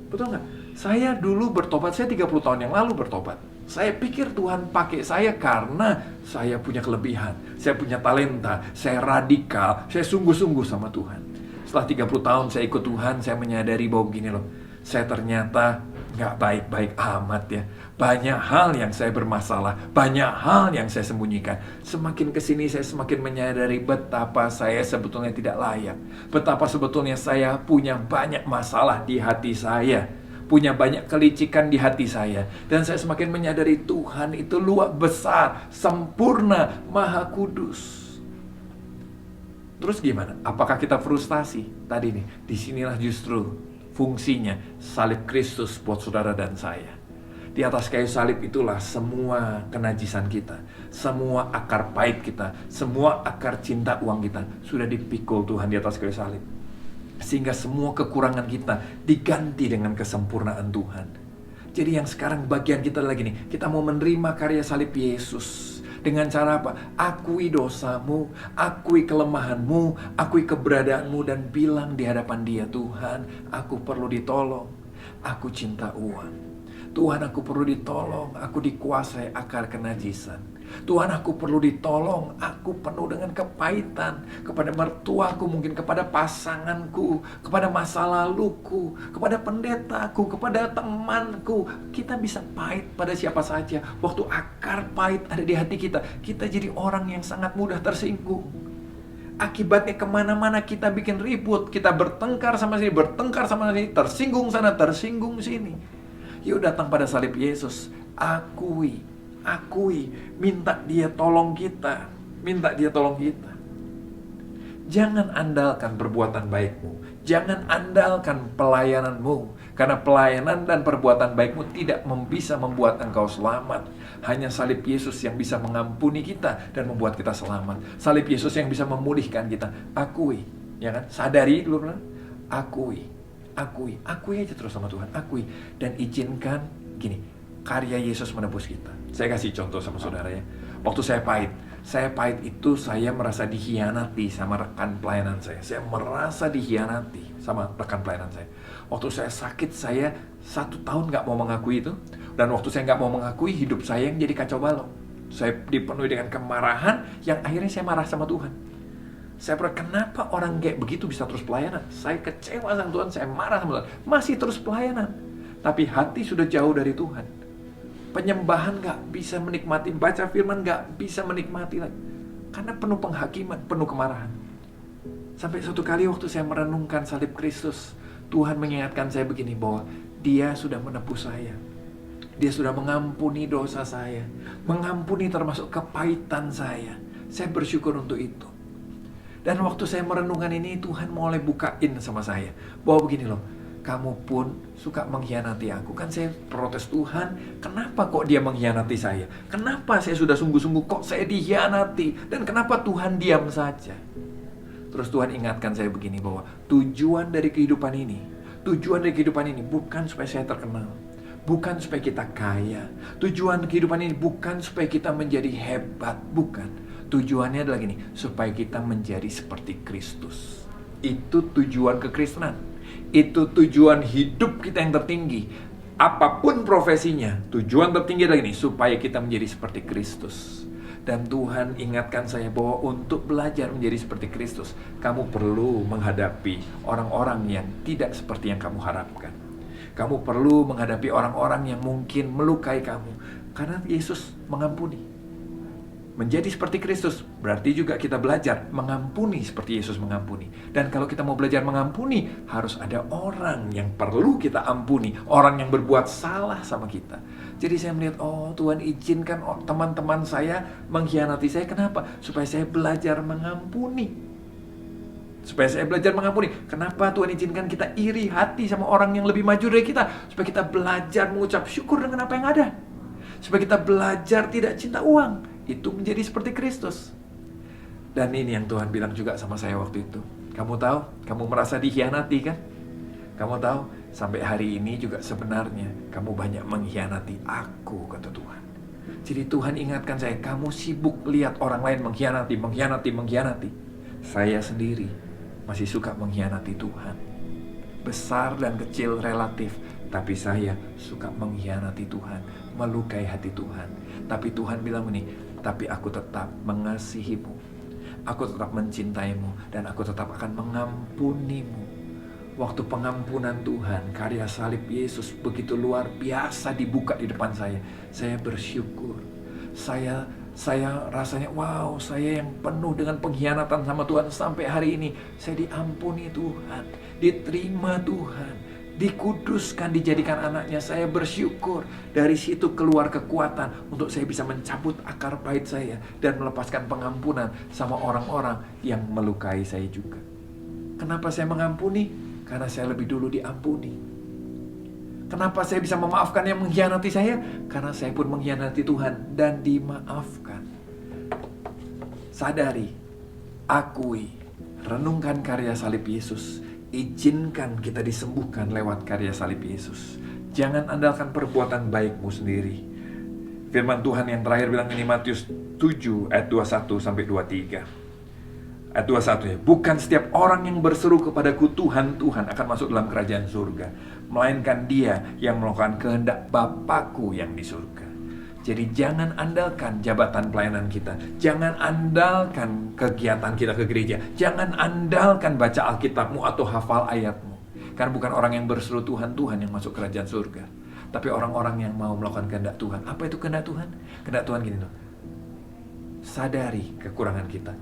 Betul nggak? Saya dulu bertobat, saya 30 tahun yang lalu bertobat. Saya pikir Tuhan pakai saya karena saya punya kelebihan. Saya punya talenta, saya radikal, saya sungguh-sungguh sama Tuhan. Setelah 30 tahun saya ikut Tuhan, saya menyadari bahwa begini loh. Saya ternyata nggak baik-baik amat ya. Banyak hal yang saya bermasalah, banyak hal yang saya sembunyikan. Semakin kesini saya semakin menyadari betapa saya sebetulnya tidak layak. Betapa sebetulnya saya punya banyak masalah di hati saya. Punya banyak kelicikan di hati saya. Dan saya semakin menyadari Tuhan itu luar besar, sempurna, maha kudus. Terus gimana? Apakah kita frustasi? Tadi nih, disinilah justru fungsinya salib Kristus buat saudara dan saya. Di atas kayu salib itulah semua kenajisan kita, semua akar pahit kita, semua akar cinta uang kita sudah dipikul Tuhan di atas kayu salib. Sehingga semua kekurangan kita diganti dengan kesempurnaan Tuhan. Jadi yang sekarang bagian kita lagi nih, kita mau menerima karya salib Yesus. Dengan cara apa? Akui dosamu, akui kelemahanmu, akui keberadaanmu, dan bilang di hadapan Dia, Tuhan, aku perlu ditolong, aku cinta uang. Tuhan, aku perlu ditolong, aku dikuasai akar kenajisan. Tuhan, aku perlu ditolong, aku penuh dengan kepahitan kepada mertuaku, mungkin kepada pasanganku, kepada masa laluku, kepada pendetaku, kepada temanku. Kita bisa pahit pada siapa saja. Waktu akar pahit ada di hati kita, kita jadi orang yang sangat mudah tersinggung. Akibatnya kemana-mana kita bikin ribut, kita bertengkar sama sini, bertengkar sama sini, tersinggung sana, tersinggung sini. Yuk datang pada salib Yesus, akui, minta Dia tolong kita, Jangan andalkan perbuatan baikmu, jangan andalkan pelayananmu, karena pelayanan dan perbuatan baikmu tidak bisa membuat engkau selamat. Hanya salib Yesus yang bisa mengampuni kita dan membuat kita selamat. Salib Yesus yang bisa memulihkan kita. Akui, ya kan? Sadari dulu, akui aja terus sama Tuhan, akui dan izinkan gini. karya Yesus menebus kita. Saya kasih contoh sama saudara ya. Waktu saya pahit itu saya merasa dikhianati sama rekan pelayanan saya. Saya merasa dikhianati sama rekan pelayanan saya. Waktu saya sakit, saya 1 tahun gak mau mengakui itu. Dan waktu saya gak mau mengakui, hidup saya yang jadi kacau balau. Saya dipenuhi dengan kemarahan yang akhirnya saya marah sama Tuhan. Saya berkata, kenapa orang kayak begitu bisa terus pelayanan? Saya kecewa sama Tuhan, saya marah sama Tuhan. Masih terus pelayanan. Tapi hati sudah jauh dari Tuhan. Penyembahan gak bisa menikmati, baca firman gak bisa menikmati lagi. Karena penuh penghakiman, penuh kemarahan. Sampai suatu kali waktu saya merenungkan salib Kristus, Tuhan mengingatkan saya begini, bahwa Dia sudah menebus saya. Dia sudah mengampuni dosa saya. Mengampuni termasuk kepahitan saya. Saya bersyukur untuk itu. Dan waktu saya merenungkan ini, Tuhan mulai bukain sama saya. Bahwa begini loh, kamu pun suka mengkhianati aku. Kan saya protes, Tuhan, kenapa kok Dia mengkhianati saya? Kenapa saya sudah sungguh-sungguh kok saya dikhianati? Dan kenapa Tuhan diam saja? Terus Tuhan ingatkan saya begini, bahwa tujuan dari kehidupan ini bukan supaya saya terkenal. Bukan supaya kita kaya. Tujuan kehidupan ini bukan supaya kita menjadi hebat. Bukan. Tujuannya adalah gini, supaya kita menjadi seperti Kristus. Itu tujuan kekristenan. Itu tujuan hidup kita yang tertinggi. Apapun profesinya, tujuan tertinggi adalah gini, supaya kita menjadi seperti Kristus. Dan Tuhan ingatkan saya bahwa untuk belajar menjadi seperti Kristus, kamu perlu menghadapi orang-orang yang tidak seperti yang kamu harapkan. Kamu perlu menghadapi orang-orang yang mungkin melukai kamu. Karena Yesus mengampuni. Menjadi seperti Kristus berarti juga kita belajar mengampuni seperti Yesus mengampuni. Dan kalau kita mau belajar mengampuni, harus ada orang yang perlu kita ampuni, orang yang berbuat salah sama kita. Jadi saya melihat, oh Tuhan izinkan teman-teman saya mengkhianati saya. Kenapa? Supaya saya belajar mengampuni. Kenapa Tuhan izinkan kita iri hati sama orang yang lebih maju dari kita? Supaya kita belajar mengucap syukur dengan apa yang ada. Supaya kita belajar tidak cinta uang. Itu menjadi seperti Kristus. Dan ini yang Tuhan bilang juga sama saya waktu itu. Kamu tahu, kamu merasa dikhianati kan? Kamu tahu, sampai hari ini juga sebenarnya kamu banyak mengkhianati aku, kata Tuhan. Jadi Tuhan ingatkan saya, kamu sibuk lihat orang lain mengkhianati. Saya sendiri masih suka mengkhianati Tuhan. Besar dan kecil relatif, tapi saya suka mengkhianati Tuhan, melukai hati Tuhan. Tapi Tuhan bilang ini, tapi aku tetap mengasihimu, aku tetap mencintaimu, dan aku tetap akan mengampunimu. Waktu pengampunan Tuhan, karya salib Yesus begitu luar biasa dibuka di depan saya bersyukur. Saya rasanya, wow, saya yang penuh dengan pengkhianatan sama Tuhan sampai hari ini, saya diampuni Tuhan, diterima Tuhan, dikuduskan, dijadikan anaknya. Saya bersyukur. Dari situ keluar kekuatan untuk saya bisa mencabut akar pahit saya dan melepaskan pengampunan sama orang-orang yang melukai saya juga. Kenapa saya mengampuni? Karena saya lebih dulu diampuni. Kenapa saya bisa memaafkan yang mengkhianati saya? Karena saya pun mengkhianati Tuhan dan dimaafkan. Sadari, akui, renungkan karya salib Yesus. Izinkan kita disembuhkan lewat karya salib Yesus. Jangan andalkan perbuatan baikmu sendiri. Firman Tuhan yang terakhir bilang ini, Matius 7 ayat 21 sampai 23. Ayat 21 ya. Bukan setiap orang yang berseru kepadaku Tuhan, Tuhan akan masuk dalam kerajaan surga, melainkan dia yang melakukan kehendak Bapakku yang di surga. Jadi jangan andalkan jabatan pelayanan kita. Jangan andalkan kegiatan kita ke gereja. Jangan andalkan baca Alkitabmu atau hafal ayatmu. Karena bukan orang yang berseru Tuhan, Tuhan yang masuk kerajaan surga. Tapi orang-orang yang mau melakukan kehendak Tuhan. Apa itu kehendak Tuhan? Kehendak Tuhan gini loh. Sadari kekurangan kita.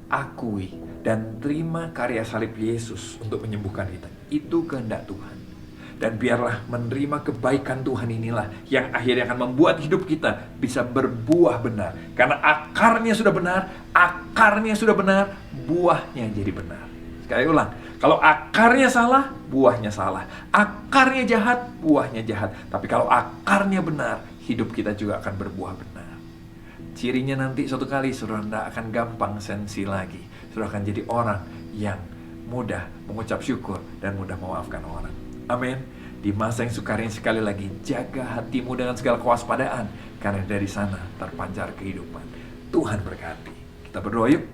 Akui dan terima karya salib Yesus untuk menyembuhkan kita. Itu kehendak Tuhan. Dan biarlah menerima kebaikan Tuhan inilah yang akhirnya akan membuat hidup kita bisa berbuah benar. Karena akarnya sudah benar, buahnya jadi benar. Sekali ulang, kalau akarnya salah, buahnya salah. Akarnya jahat, buahnya jahat. Tapi kalau akarnya benar, hidup kita juga akan berbuah benar. Cirinya nanti suatu kali saudara tidak akan gampang sensi lagi. Saudara akan jadi orang yang mudah mengucap syukur dan mudah memaafkan orang. Amin. Di masa yang sukar ini sekali lagi, jaga hatimu dengan segala kewaspadaan, karena dari sana terpancar kehidupan. Tuhan berkati. Kita berdoa yuk.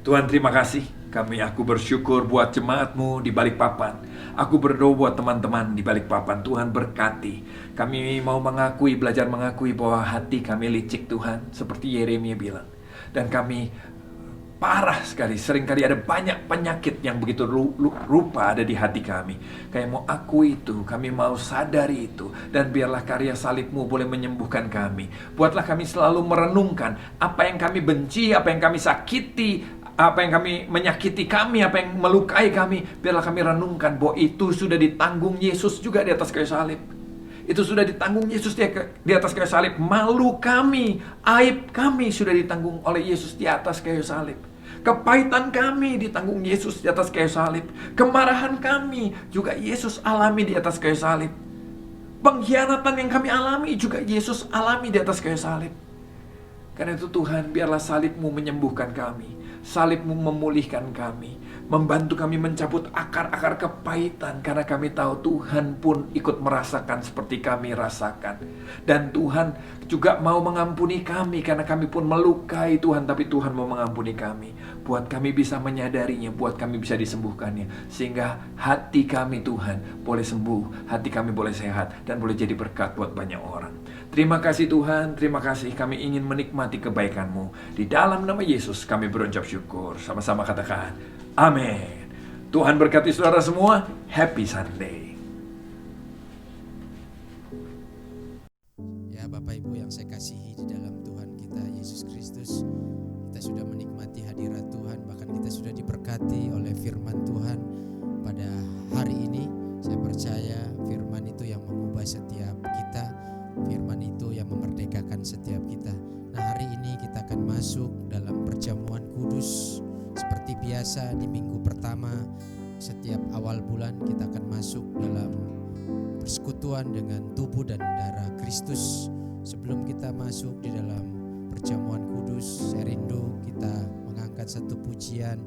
Tuhan, terima kasih. Aku bersyukur buat jemaatmu di Balikpapan. Aku berdoa buat teman-teman di Balikpapan. Tuhan berkati. Kami mau belajar mengakui bahwa hati kami licik Tuhan, seperti Yeremia bilang. Dan kami parah sekali, seringkali ada banyak penyakit yang begitu rupa ada di hati kami. Kami mau akui itu, kami mau sadari itu. Dan biarlah karya salibmu boleh menyembuhkan kami. Buatlah kami selalu merenungkan apa yang kami benci, apa yang kami sakiti, apa yang kami menyakiti kami, apa yang melukai kami. Biarlah kami renungkan bahwa itu sudah ditanggung Yesus juga di atas kayu salib. Itu sudah ditanggung Yesus di atas kayu salib. Malu kami, aib kami sudah ditanggung oleh Yesus di atas kayu salib. Kepahitan kami ditanggung Yesus di atas kayu salib. Kemarahan kami juga Yesus alami di atas kayu salib. Pengkhianatan yang kami alami juga Yesus alami di atas kayu salib. Karena itu Tuhan, biarlah salibmu menyembuhkan kami. Salibmu memulihkan kami, membantu kami mencabut akar-akar kepahitan, karena kami tahu Tuhan pun ikut merasakan seperti kami rasakan. Dan Tuhan juga mau mengampuni kami, karena kami pun melukai Tuhan, tapi Tuhan mau mengampuni kami. Buat kami bisa menyadarinya, buat kami bisa disembuhkannya, sehingga hati kami Tuhan boleh sembuh, hati kami boleh sehat, dan boleh jadi berkat buat banyak orang. Terima kasih Tuhan, terima kasih. Kami ingin menikmati kebaikan-Mu. Di dalam nama Yesus kami berucap syukur. Sama-sama katakan, amin. Tuhan berkati saudara semua. Happy Sunday. Ya Bapak Ibu yang saya kasihi di dalam Tuhan kita Yesus Kristus, kita sudah menikmati hadirat Tuhan, bahkan kita sudah diberkati oleh firman Tuhan pada hari ini. Saya percaya firman itu yang mengubah setiap kita, firman itu yang memerdekakan setiap kita. Nah, hari ini kita akan masuk dalam perjamuan kudus. Seperti biasa di minggu pertama setiap awal bulan kita akan masuk dalam persekutuan dengan tubuh dan darah Kristus. Sebelum kita masuk di dalam perjamuan kudus, saya rindu kita mengangkat satu pujian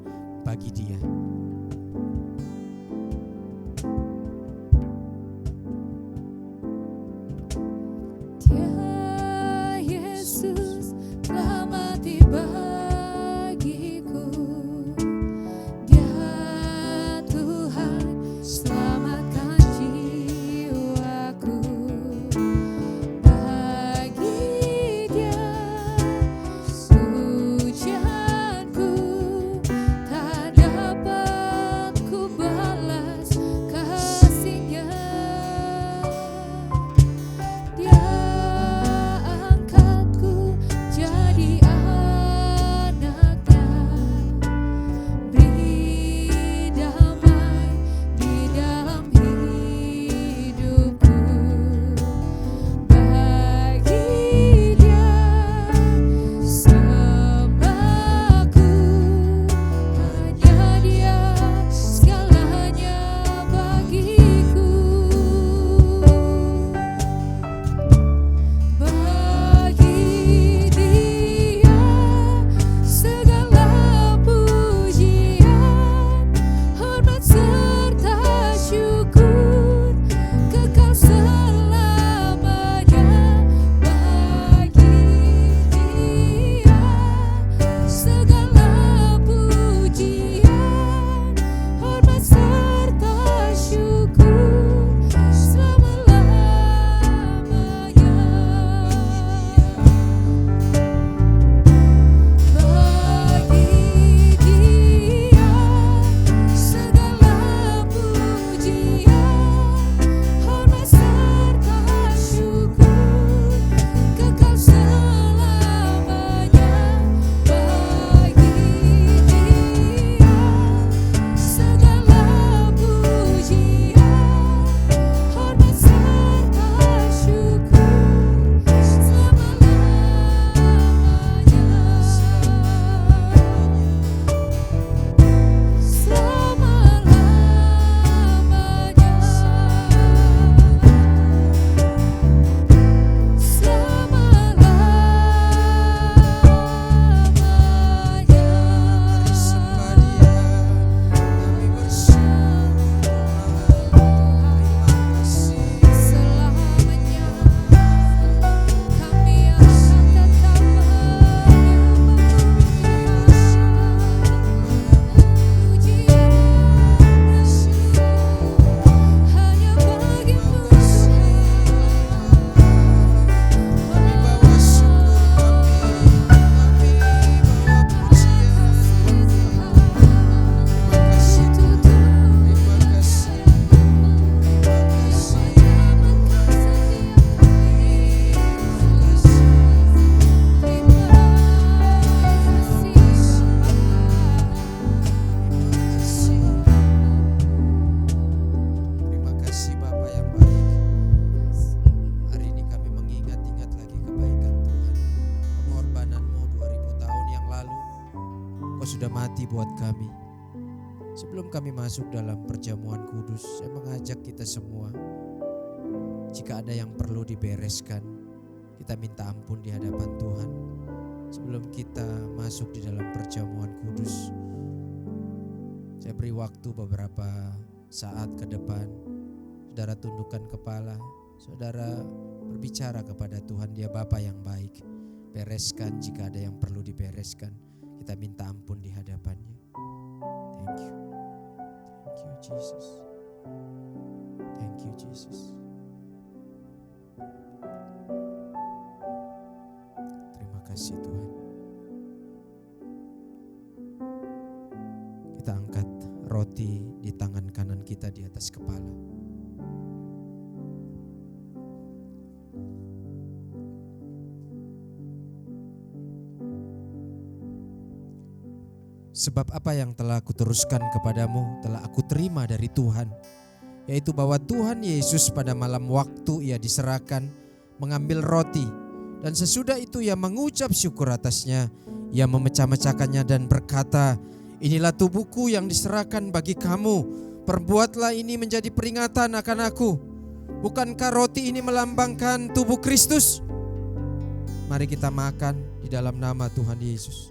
bagi Dia. Dia Yesus telah mati bagiku. Dia Tuhan selamatkan jiwaku. Bagi Dia pujianku tak dapat berhati buat kami. Sebelum kami masuk dalam perjamuan kudus, saya mengajak kita semua, jika ada yang perlu dibereskan, kita minta ampun di hadapan Tuhan. Sebelum kita masuk di dalam perjamuan kudus, saya beri waktu beberapa saat ke depan. Saudara tundukkan kepala, saudara berbicara kepada Tuhan, Dia Bapa yang baik. Bereskan jika ada yang perlu dibereskan. Kita minta ampun di hadapannya. Thank you. Thank you Jesus. Thank you Jesus. Terima kasih Tuhan. Kita angkat roti di tangan kanan kita di atas kepala. Sebab apa yang telah aku teruskan kepadamu telah aku terima dari Tuhan, yaitu bahwa Tuhan Yesus pada malam waktu Ia diserahkan mengambil roti, dan sesudah itu Ia mengucap syukur atasnya, Ia memecah-mecahkannya dan berkata, inilah tubuhku yang diserahkan bagi kamu, perbuatlah ini menjadi peringatan akan aku. Bukankah roti ini melambangkan tubuh Kristus? Mari kita makan di dalam nama Tuhan Yesus.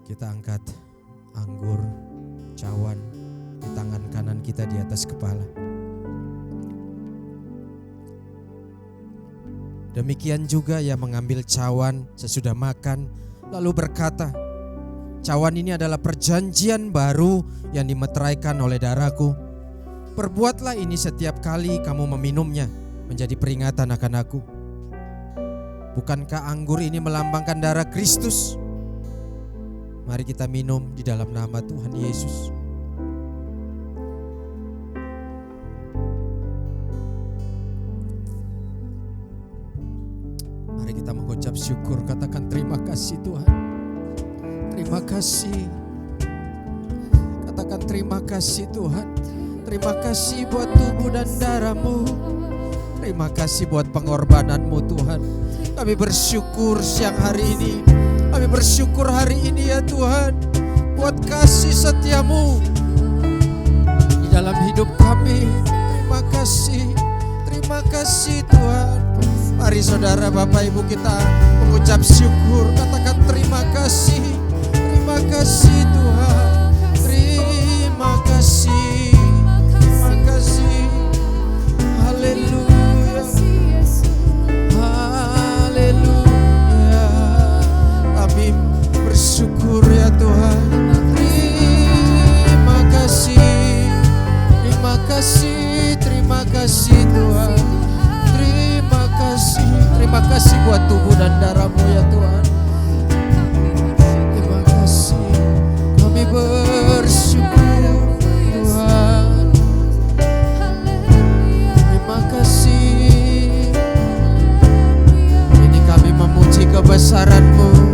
Kita angkat anggur cawan di tangan kanan kita di atas kepala. Demikian juga Ia mengambil cawan sesudah makan lalu berkata, cawan ini adalah perjanjian baru yang dimeteraikan oleh darahku. Perbuatlah ini setiap kali kamu meminumnya menjadi peringatan akan aku. Bukankah anggur ini melambangkan darah Kristus? Mari kita minum di dalam nama Tuhan Yesus. Mari kita mengucap syukur, katakan terima kasih Tuhan. Terima kasih. Katakan terima kasih Tuhan. Terima kasih buat tubuh dan darah-Mu. Terima kasih buat pengorbanan-Mu Tuhan. Kami bersyukur siang hari ini. Kami bersyukur hari ini ya Tuhan, buat kasih setia-Mu di dalam hidup kami. Terima kasih Tuhan. Mari saudara Bapak Ibu kita mengucap syukur, katakan terima kasih Tuhan. Terima kasih, haleluya, haleluya. Kami bersyukur ya Tuhan. Terima kasih Tuhan. Terima kasih buat tubuh dan darah-Mu ya Tuhan. Terima kasih. Kami bersyukur Tuhan. Terima kasih. Ini kami memuji kebesaran-Mu.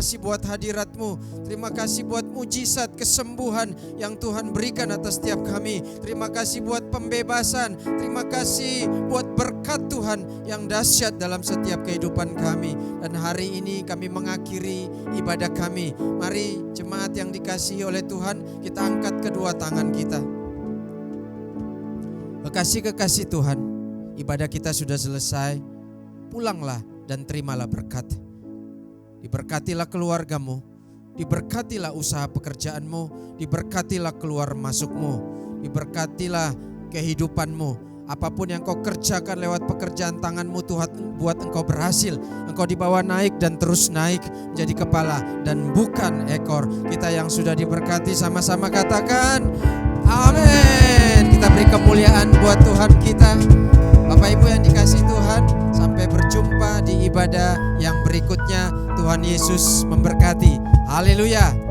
kasih buat hadirat-Mu. Terima kasih buat mujizat kesembuhan yang Tuhan berikan atas setiap kami. Terima kasih buat pembebasan. Terima kasih buat berkat Tuhan yang dahsyat dalam setiap kehidupan kami. Dan hari ini kami mengakhiri ibadah kami. Mari jemaat yang dikasihi oleh Tuhan, kita angkat kedua tangan kita. Kekasih-kekasih Tuhan, ibadah kita sudah selesai. Pulanglah dan terimalah berkat. Diberkatilah keluargamu, diberkatilah usaha pekerjaanmu, diberkatilah keluar masukmu, diberkatilah kehidupanmu. Apapun yang kau kerjakan lewat pekerjaan tanganmu, Tuhan buat engkau berhasil. Engkau dibawa naik dan terus naik menjadi kepala dan bukan ekor. Kita yang sudah diberkati sama-sama katakan amin. Kita beri kemuliaan buat Tuhan kita. Bapak Ibu yang dikasihi Tuhan, sampai berjumpa di ibadah yang berikutnya. Tuhan Yesus memberkati. Haleluya.